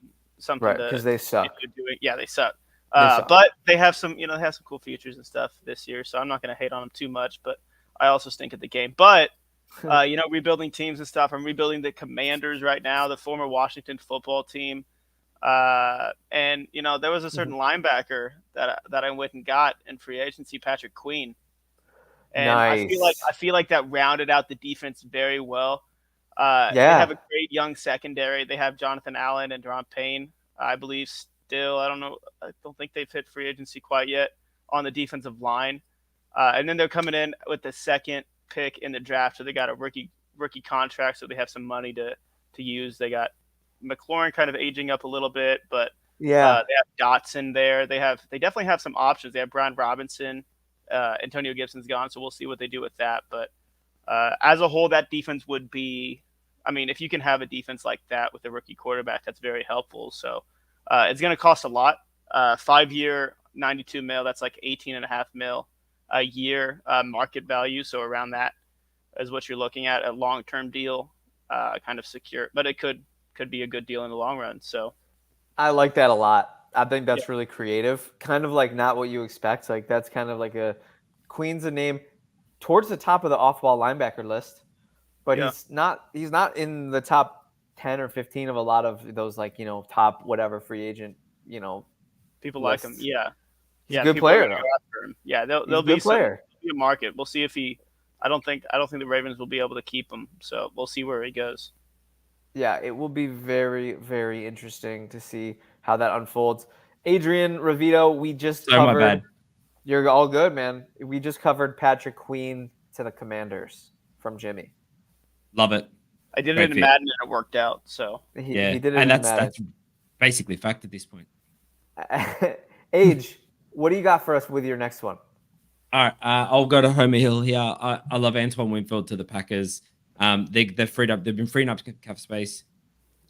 right, because they suck. Yeah, they suck. But they have some, they have some cool features and stuff this year, so I'm not going to hate on them too much. But I also stink at the game. But rebuilding teams and stuff. I'm rebuilding the Commanders right now, the former Washington football team. And there was a certain linebacker that I went and got in free agency, Patrick Queen. And nice. I feel like that rounded out the defense very well. They have a great young secondary. They have Jonathan Allen and Deron Payne, I believe. Still, I don't know. I don't think they've hit free agency quite yet on the defensive line. And then they're coming in with the second pick in the draft, so they got a rookie contract, so they have some money to use. They got McLaurin kind of aging up a little bit, but they have Dotson there. They definitely have some options. They have Brian Robinson. Antonio Gibson's gone, so we'll see what they do with that. But as a whole, that defense would be, if you can have a defense like that with a rookie quarterback, that's very helpful. So it's going to cost a lot. 5-year, $92 million, that's like $18.5 million a year market value. So around that is what you're looking at, a long-term deal, kind of secure, but it could be a good deal in the long run. So I like that a lot. I think that's really creative, kind of like not what you expect. Like that's kind of like Queen's a name towards the top of the off-ball linebacker list, but he's not in the top 10 or 15 of a lot of those top whatever free agent, people lists. like him. Yeah. He's a good player though. Yeah, there'll be a market. We'll see if I don't think the Ravens will be able to keep him. So we'll see where he goes. Yeah, it will be very, very interesting to see how that unfolds. Adrian Ravito, we just covered. My bad. You're all good, man. We just covered Patrick Queen to the Commanders from Jimmy. Love it. I did it in Madden and it worked out. So he did it, and in that's basically fact at this point. Age, what do you got for us with your next one? All right, I'll go to Homer Hill here. I love Antoine Winfield to the Packers. They've freed up. They've been freeing up cap space.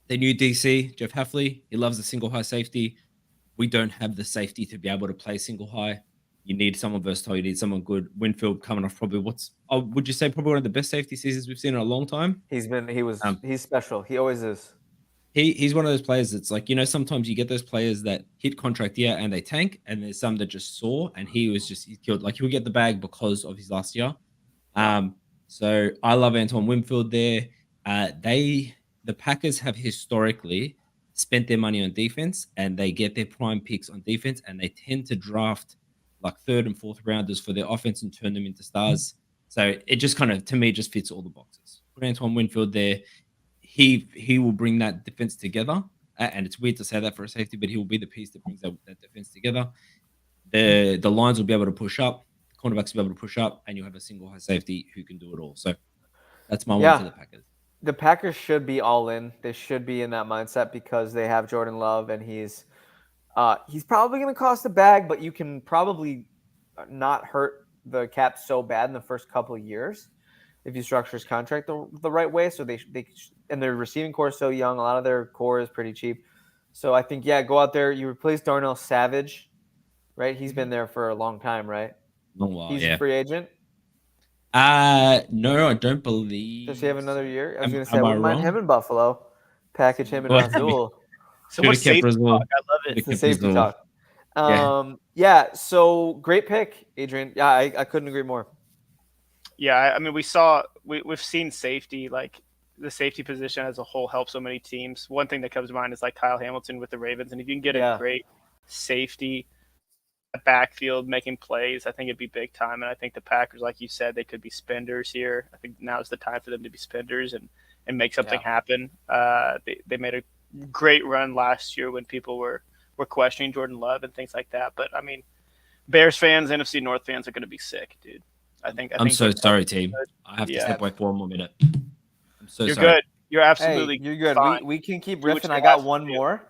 Their new DC, Jeff Hafley, he loves the single high safety. We don't have the safety to be able to play single high. You need someone versatile. You need someone good. Winfield coming off probably would you say probably one of the best safety seasons we've seen in a long time? He's special. He always is. he's one of those players that's like, sometimes you get those players that hit contract year and they tank, and there's some that just soar, and he killed. Like, he'll get the bag because of his last year. So I love Antoine Winfield there. The Packers have historically spent their money on defense, and they get their prime picks on defense, and they tend to draft like third and fourth rounders for their offense and turn them into stars. So it just kind of, to me, just fits all the boxes. Put Antoine Winfield there. He will bring that defense together. And it's weird to say that for a safety, but he will be the piece that brings that defense together. The lines will be able to push up, cornerbacks will be able to push up, and you have a single high safety who can do it all. So that's my one for the Packers. The Packers should be all in. They should be in that mindset because they have Jordan Love, and he's probably going to cost a bag, but you can probably not hurt the cap so bad in the first couple of years if you structure his contract the right way. So they and their receiving core is so young. A lot of their core is pretty cheap. So I think, go out there. You replace Darnell Savage, right? He's been there for a long time, right? Long while, He's a free agent. No, I don't believe. Does he have another year? I was going to say, am I I wouldn't mind wrong? him in Buffalo. Package him in Well, Razul. So much Should've kept safety Razul. talk. I love it. It's the safety Razul. talk. So great pick, Adrian. Yeah, I couldn't agree more. Yeah, I mean, we've seen safety, like the safety position as a whole help so many teams. One thing that comes to mind is like Kyle Hamilton with the Ravens, and if you can get a great safety backfield making plays, I think it'd be big time. And I think the Packers, like you said, they could be spenders here. I think now's the time for them to be spenders and make something happen. They made a great run last year when people were questioning Jordan Love and things like that. But I mean, Bears fans, NFC North fans are going to be sick, dude. I'm so sorry, team. I have to step away for 1 more minute. I'm so You're sorry. good. You're absolutely you're good. fine. We can keep Do what riffing. you I got have to one do. more.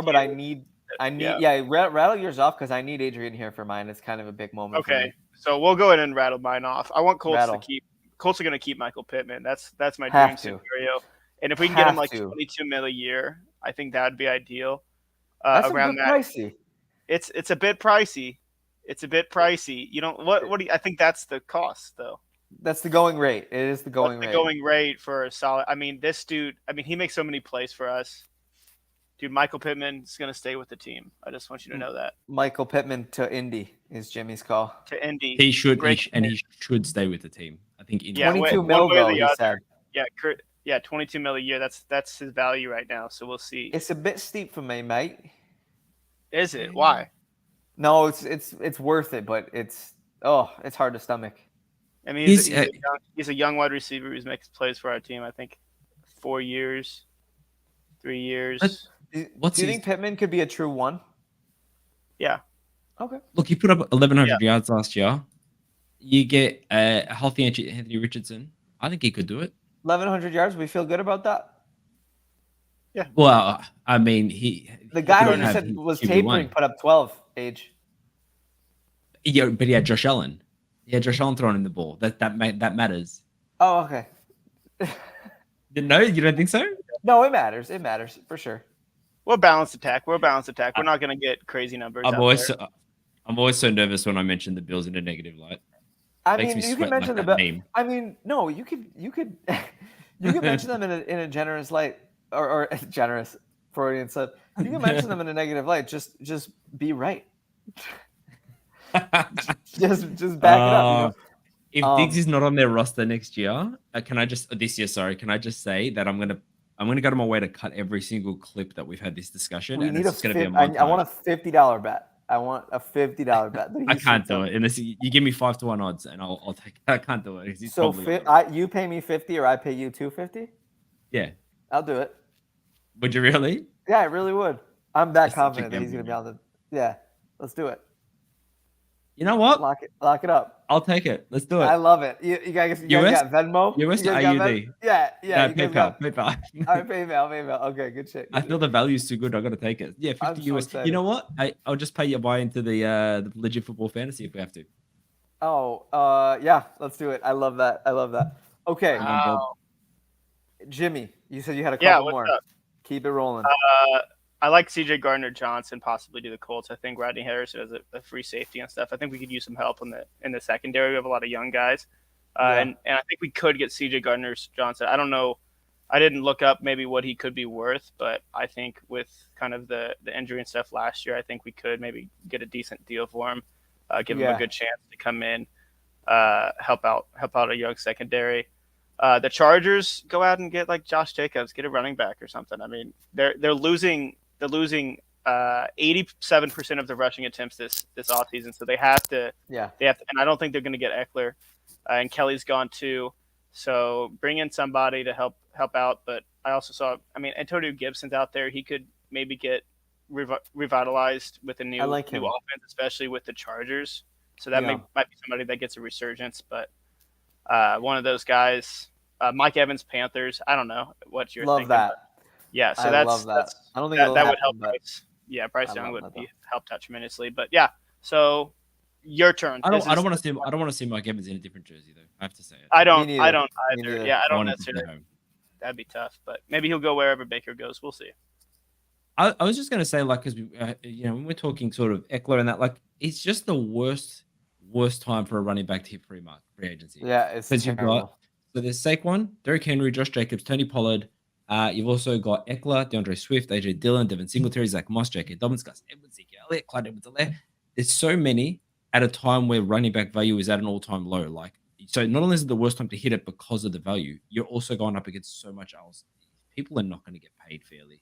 But I need rattle yours off because I need Adrian here for mine. It's kind of a big moment. For Okay, me. so we'll go ahead and rattle mine off. I want Colts to keep. Colts are going to keep Michael Pittman. That's my dream scenario. And if we can get him like $22 million a year, I think that would be ideal. That's around a bit pricey. It's a bit pricey. It's a bit pricey. You know what do you, I think that's the cost though. That's the going rate. It is the going rate. The going rate for a solid. I mean, this dude. I mean, he makes so many plays for us. Dude, Michael Pittman is going to stay with the team. I just want you to know that. Michael Pittman to Indy is Jimmy's call. To Indy. He should stay with the team. I think. 22 mil though, he said. Yeah, 22 mil a year. That's his value right now. So we'll see. It's a bit steep for me, mate. Is it? Why? No, it's worth it, but it's hard to stomach. I mean, he's a young wide receiver who's making plays for our team. I think 4 years, 3 years. Do you think Pittman could be a true one? Yeah. Okay. Look, he put up 1,100 yards last year. You get a healthy Anthony Richardson. I think he could do it. 1,100 yards. We feel good about that. Yeah. Well, I mean, the guy who you said was tapering put up 12 age. Yeah, but he had Josh Allen. Josh Allen throwing in the ball. That matters. Oh, okay. No, you don't think so? No, it matters. It matters for sure. We're a balanced attack. We're not going to get crazy numbers. I'm always so nervous when I mention the Bills in a negative light. I mean, you can mention the Bills. I mean, no, you could you could mention them in a generous light or generous Freudian slip. You can mention them in a negative light. Just be right. just back it up. If Diggs is not on their roster next year, this year, can I just say that I'm gonna go to my way to cut every single clip that we've had this discussion. I want a $50 bet. I want a $50 bet. I can't do it unless you give me 5-1 odds, and I'll take it. I can't do it. So you pay me 50 or I pay you $250? Yeah, I'll do it. Would you really? Yeah, I really would. I'm that confident that he's going to be on the. Yeah, let's do it. You know what? Lock it up. I'll take it. Let's do it. I love it. You guys got Venmo? US or AUD? Yeah. No, PayPal. All right, PayPal. Okay, good shit. I feel the value's too good. I got to take it. Yeah, 50 US. You know what? I'll just pay you a buy into the Legit Football Fantasy if we have to. Oh, yeah. Let's do it. I love that. Okay. Jimmy, you said you had a couple more. Up? Keep it rolling. I like CJ Gardner-Johnson possibly to the Colts. I think Rodney Harrison is a free safety and stuff. I think we could use some help in the secondary. We have a lot of young guys, and I think we could get CJ Gardner-Johnson. I don't know I didn't look up maybe what he could be worth, but I think with kind of the injury and stuff last year, I think we could maybe get a decent deal for him, give him Yeah. a good chance to come in, help out a young secondary. The Chargers go out and get like Josh Jacobs, get a running back or something. I mean, they're losing 87% of the rushing attempts this offseason, so they have to, Yeah. and I don't think they're going to get Eckler, and Kelly's gone too. So bring in somebody to help out. But I also saw, I mean, Antonio Gibson's out there. He could maybe get revitalized with a new like him. offense, especially with the Chargers. So that Yeah. might be somebody that gets a resurgence. But one of those guys, Mike Evans, Panthers. I don't know what you're Love thinking. that. Yeah, so I love that. I don't think it'll that would happen, help. but Bryce. Yeah, Bryce I Young love would that, be helped out tremendously. But yeah, so your turn. I don't want to see Mike Evans in a different jersey though. I have to say it. I don't neither. either. neither. Yeah, I don't want him to stay necessarily. home. That'd be tough, but maybe he'll go wherever Baker goes. We'll see. I was just going to say, like, because when we're talking sort of Eckler and that, like, it's just the worst time for a running back to hit free agency. Yeah, it's Because you've terrible. got, so there's Saquon, Derrick Henry, Josh Jacobs, Tony Pollard. You've also got Eckler, DeAndre Swift, AJ Dillon, Devin Singletary, Zach Moss, J.K. Dobbins, Gus Edwards, Zeke Elliott, Clyde Edwards-Helaire. There's so many at a time where running back value is at an all-time low. Like, so not only is it the worst time to hit it because of the value, you're also going up against so much else. People are not going to get paid fairly.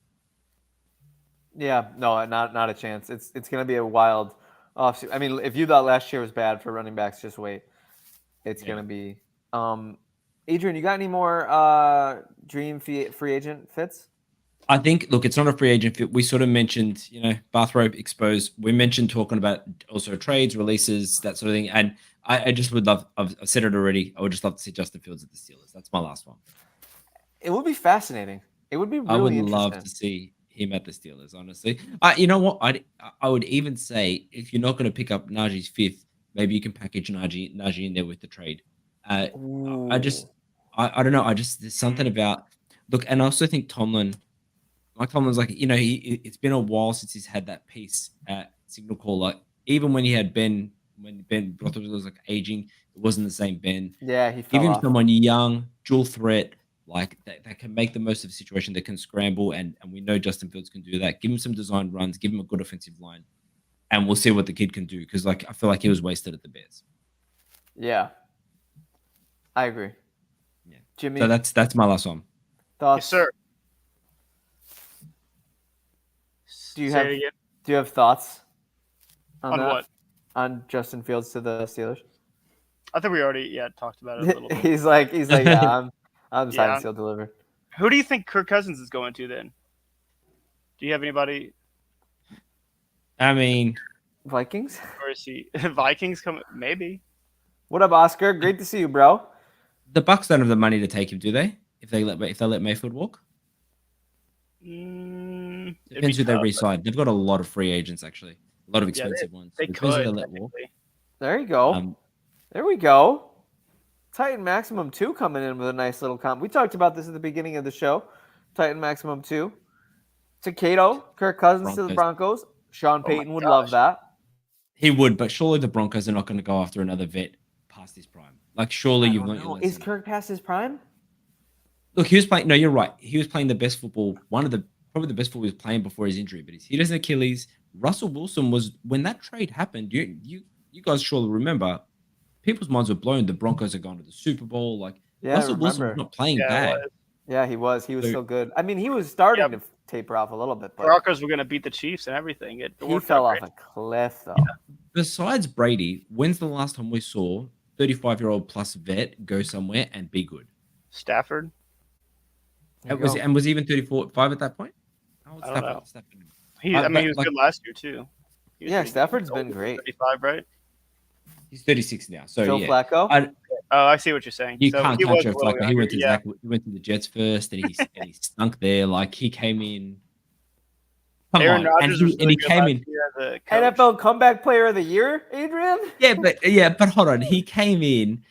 Yeah, no, not a chance. It's going to be a wild offseason. I mean, if you thought last year was bad for running backs, just wait. It's Yeah. going to be. Adrian, you got any more dream free agent fits? I think, look, it's not a free agent fit. We sort of mentioned, bathrobe exposed. We mentioned talking about also trades, releases, that sort of thing. And I just would love, I've said it already, I would just love to see Justin Fields at the Steelers. That's my last one. It would be fascinating. It would be really I would interesting. love to see him at the Steelers, honestly. You know what? I would even say if you're not going to pick up Najee's fifth, maybe you can package Najee in there with the trade. I don't know. There's something about, look, and I also think Mike Tomlin's like, it's been a while since he's had that piece at signal call. Like, even when he had Ben Roethlisberger was like aging, it wasn't the same Ben. Yeah, he Give fell him off. someone young, dual threat, like that can make the most of the situation, that can scramble, and we know Justin Fields can do that. Give him some design runs, give him a good offensive line, and we'll see what the kid can do. Because I feel like he was wasted at the Bears. Yeah, I agree. Yeah. Jimmy, So that's my last one. thoughts? Yes, sir. Do you Say have- it again? Do you have thoughts On that? what? On Justin Fields to the Steelers? I think we already talked about it a little bit. he's like, yeah, I'm deciding Yeah. to still deliver. Who do you think Kirk Cousins is going to then? Do you have anybody, I mean, Vikings. or is he Vikings coming? Maybe. What up, Oscar? Great to see you, bro. the Bucks don't have the money to take him, do they? If they let Mayfield walk, It'd depends be who they tough, re-sign. They've got a lot of free agents, actually, a lot of Yeah, expensive ones. They Depends who could. they let walk. technically. There you go. There we go. Titan Maximum 2 coming in with a nice little comp. We talked about this at the beginning of the show. Titan Maximum 2. Takado, Kirk Cousins to the Broncos. Sean my Payton would love that. He would, but surely the Broncos are not going to go after another vet past his prime. Like, surely you've learned your Is lesson. Kirk past his prime? Look, he was playing. No, you're right. He was playing the best football. Probably the best football he was playing before his injury. But he doesn't Achilles. Russell Wilson was, when that trade happened. You guys surely remember. People's minds were blown. The Broncos are going to the Super Bowl. Like, Yeah, I Russell Wilson was remember. not playing Yeah, it bad. was. Yeah, he was. He was So- so good. I mean, he was starting Yep. to taper off a little bit, but Broncos were going to beat the Chiefs and everything. It he worked fell out off great. a cliff, though. Besides Brady, when's the last time we saw 35-year-old plus vet go somewhere and be good? Stafford. There you go. Was he even 34-5 at that point? How old's I don't know. Stafford? He but, was like- good last year too. He was Yeah, pretty good. Stafford's How been old is he? great. 35, right? He's 36 now. So Joe yeah. Flacco. Oh, I see what you're saying. You So can't he touch was Joe a little Flacco. He younger, went to yeah. he went to the Jets first, and he stunk there. Like, he came in. Come Aaron on, Rodgers was and really he good came last in. year as a coach. NFL Comeback Player of the Year, Adrian? Yeah, but hold on. He came in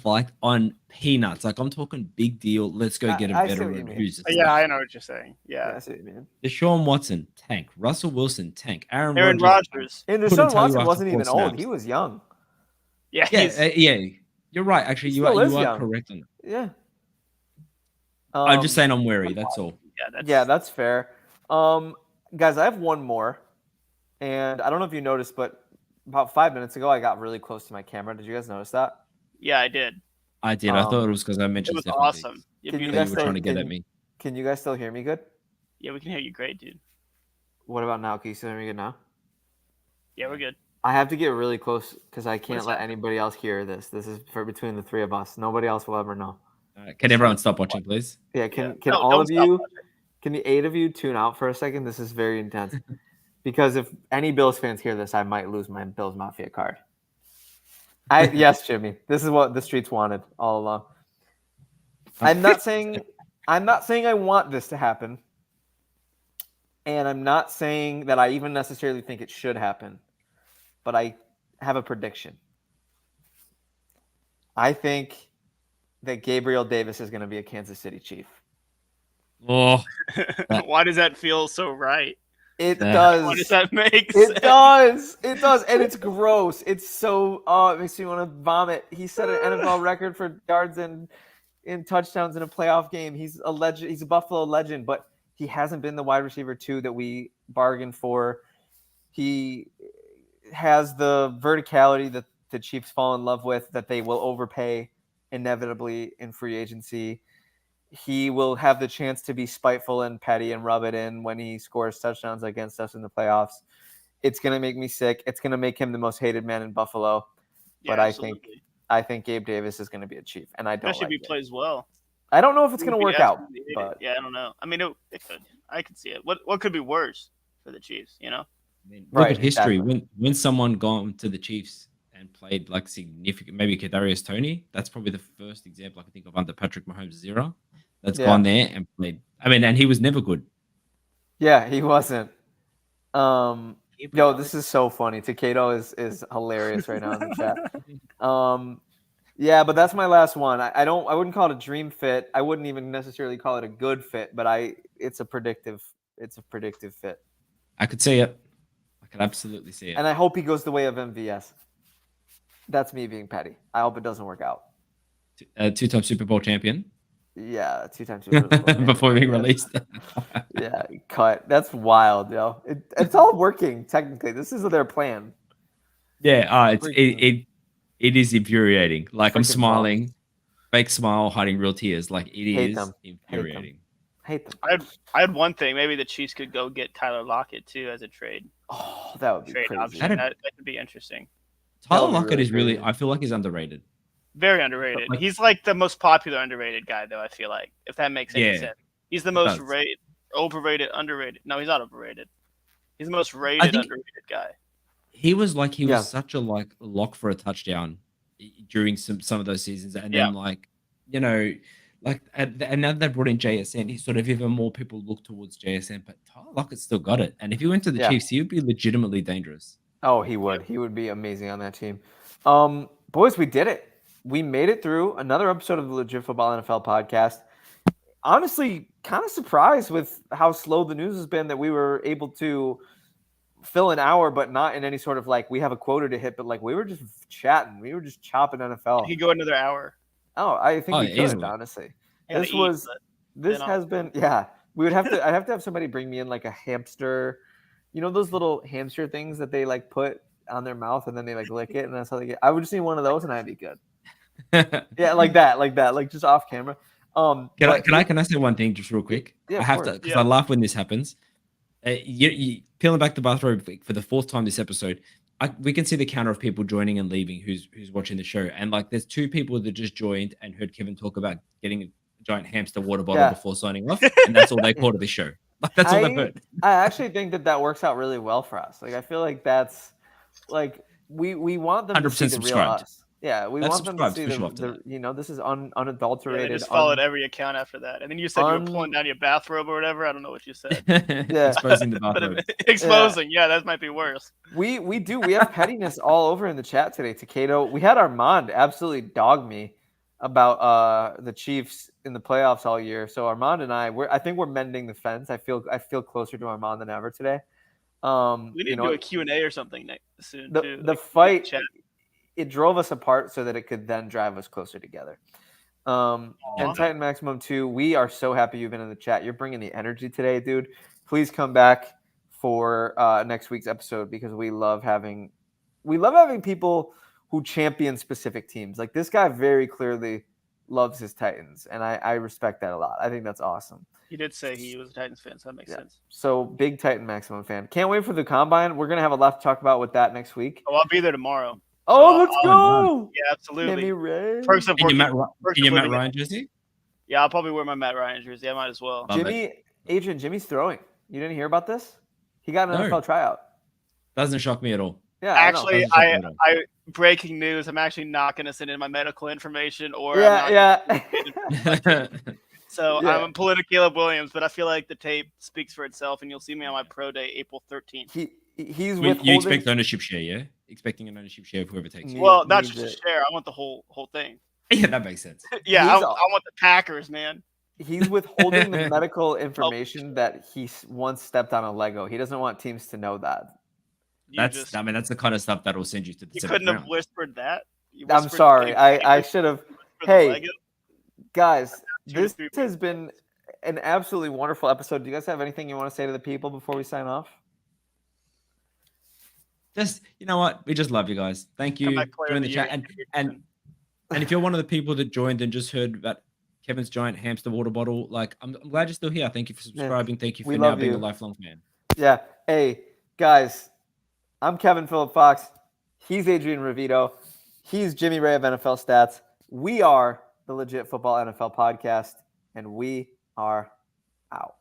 like on peanuts. Like, I'm talking big deal. Let's go get a I see what you veteran mean. who's Yeah, I know what you're saying. Yeah. I see what you mean. Deshaun Watson, tank. Russell Wilson, tank. Aaron Aaron Rodgers. Rodgers. And Couldn't Deshaun tell you Watson after wasn't 4 even old. snaps. He was young. Yeah, Yeah, he's, yeah. You're right. Actually, He you still are is young. correct on that. Yeah. I'm just saying I'm wary. That's all. Yeah, that's fair. Guys, I have one more, and I don't know if you noticed, but about 5 minutes ago, I got really close to my camera. Did you guys notice that? yeah, I did. I did. I thought it was because I It mentioned was Stefan awesome. Diggs. Yeah, Can you That guys you were still trying to get at me. Can you guys still hear me good? Yeah, we can hear you great, dude. What about now? Can you still hear me good now? Yeah, we're good. I have to get really close because I is can't let that? anybody else hear this. This is for between the three of us. Nobody else will ever know. Can everyone stop watching, please? Yeah, can No, all don't of stop you, watching. can the 8 of you tune out for a second? This is very intense. Because if any Bills fans hear this, I might lose my Bills Mafia card. Yes, Jimmy. This is what the streets wanted all along. I'm not saying I want this to happen. And I'm not saying that I even necessarily think it should happen. But I have a prediction. I think that Gabriel Davis is going to be a Kansas City Chief. Oh, Why does that feel so right? It Yeah. does. Why does that make It sense? does. It does. And it's gross. It's so, it makes me want to vomit. He set an NFL record for yards and in touchdowns in a playoff game. He's a legend. He's a Buffalo legend, but he hasn't been the wide receiver 2 that we bargained for. He has the verticality that the Chiefs fall in love with, that they will overpay inevitably in free agency. He will have the chance to be spiteful and petty and rub it in when he scores touchdowns against us in the playoffs. It's going to make me sick. It's going to make him the most hated man in Buffalo. Yeah, But absolutely. I think Gabe Davis is going to be a Chief, and I don't Especially like if he it. plays well. I don't know if it's going to He work out, absolutely hated but it. Yeah, I don't know. I mean, it could. I could see it. What could be worse for the Chiefs? You know? I mean, look Right, at history. exactly. When someone gone to the Chiefs and played like significant, maybe Kadarius Toney. That's probably the first example I can think of under Patrick Mahomes' era. That's Yeah. gone there and played. I mean, and he was never good. yeah, he wasn't. Yo, this is so funny. Takado is hilarious right now in the chat. Yeah, but that's my last one. I wouldn't call it a dream fit. I wouldn't even necessarily call it a good fit, but it's a predictive fit. I could see it. I could absolutely see it. And I hope he goes the way of MVS. That's me being petty. I hope it doesn't work out. Two-time Super Bowl champion. Yeah, 2 times Super Bowl champion. Before being Yeah. released. Yeah, cut. That's wild, yo. It's all working technically. This is their plan. Yeah, it is infuriating. Like I'm Freaking smiling, fake smile, hiding real tears. Like it Hate is them. infuriating. Hate them. I had one thing. Maybe the Chiefs could go get Tyler Lockett too as a trade Oh, that would be crazy. option. That'd- That could be interesting. Tyler would be Lockett really is really. crazy. I feel like he's underrated. Very underrated. Like- He's like the most popular underrated guy, though. I feel like, if that makes any Yeah, sense. He's the most does. overrated, underrated. No, he's not overrated. He's the most rated, think- underrated guy. He was Yeah. such a like lock for a touchdown during some of those seasons, and Yeah. then and now they brought in JSN. He sort of even more people look towards JSN, but Tyler Lockett's still got it. And if he went to the Yeah. Chiefs, he would be legitimately dangerous. Oh, he would. He would be amazing on that team. Boys, we did it. We made it through another episode of the Legit Football NFL podcast. Honestly, kind of surprised with how slow the news has been that we were able to fill an hour, but not in any sort of like we have a quota to hit, but like we were just chatting. We were just chopping NFL. He could go another hour. Oh, I think Oh, we could, easily. honestly. I gotta This eat, was but this then has been we would have to I'd have to have somebody bring me in like a hamster, you know those little hamster things that they like put on their mouth and then they like lick it and that's how they get. I would just need one of those and I'd be good. Yeah, like that, like just off camera. Can I say one thing just real quick? Yeah, I of have course. to because I laugh when this happens. You peeling back the bathrobe for the 4th time this episode. We can see the counter of people joining and leaving who's watching the show, and like there's 2 people that just joined and heard Kevin talk about getting a giant hamster water bottle Yeah. before signing off, and that's all they call to the show. Like that's all they've heard. I actually think that works out really well for us. Like I feel like that's like we want them to see 100% the real subscribed. us. Yeah, we That's want them to subscribed, see official after the this is yeah, they unadulterated. just followed every account after that. And then you said you were pulling down your bathrobe or whatever. I don't know what you said. Exposing the But bathrobe. exposing, yeah, that might be worse. We have pettiness all over in the chat today. Takado, we had Armand absolutely dog me about the Chiefs in the playoffs all year. So Armand and I think we're mending the fence. I feel closer to Armand than ever today. We need to do a Q&A or something soon too. The fight, it drove us apart so that it could then drive us closer together. And Aw. Titan Maximum 2, we are so happy you've been in the chat. You're bringing the energy today, dude. Please come back for next week's episode because we love having people who champion specific teams. Like this guy very clearly loves his Titans, and I respect that a lot. I think that's awesome. He did say he was a Titans fan, so that makes sense. So big Titan Maximum fan. Can't wait for the combine. We're gonna have a lot to talk about with that next week. Oh, I'll be there tomorrow. Oh, So let's go! Yeah, absolutely. Jimmy Ray. Perks of In your working- Matt, perks in your of Matt living- Ryan jersey? Yeah, I'll probably wear my Matt Ryan jersey. I might as well. Love Adrian, Jimmy's throwing. You didn't hear about this? He got an No. NFL tryout. Doesn't shock me at all. Yeah, Actually, Doesn't shock me at all. I breaking news. I'm actually not going to send in my medical information, or I'm yeah, not yeah. So Yeah. I'm political Caleb Williams, but I feel like the tape speaks for itself, and you'll see me on my pro day April 13th. He's You withholding. expect ownership share, yeah? Expecting an ownership share of whoever takes it. Yeah. Well, not needs just a it. share. I want the whole thing. Yeah, that makes sense. Yeah, He's I want the Packers, man. He's withholding the medical information that he once stepped on a Lego. He doesn't want teams to know that. That's the kind of stuff that will send you to the You seventh couldn't have round. whispered that. You I'm whispered sorry. Packers I should have. for the Hey, Lego. guys, Two to this three has been an absolutely wonderful episode. Do you guys have anything you want to say to the people before we sign off? Just you know what? We just love you guys. Thank you. Comeback player Join of the the chat. year. And if you're one of the people that joined and just heard about Kevin's giant hamster water bottle, like I'm glad you're still here. Thank you for subscribing. Thank you we for now love being you. a lifelong fan. Yeah. Hey, guys, I'm Kevin Phillip Fox. He's Adrian Revito. He's Jimmy Ray of NFL Stats. We are the Legit Football NFL Podcast, and we are out.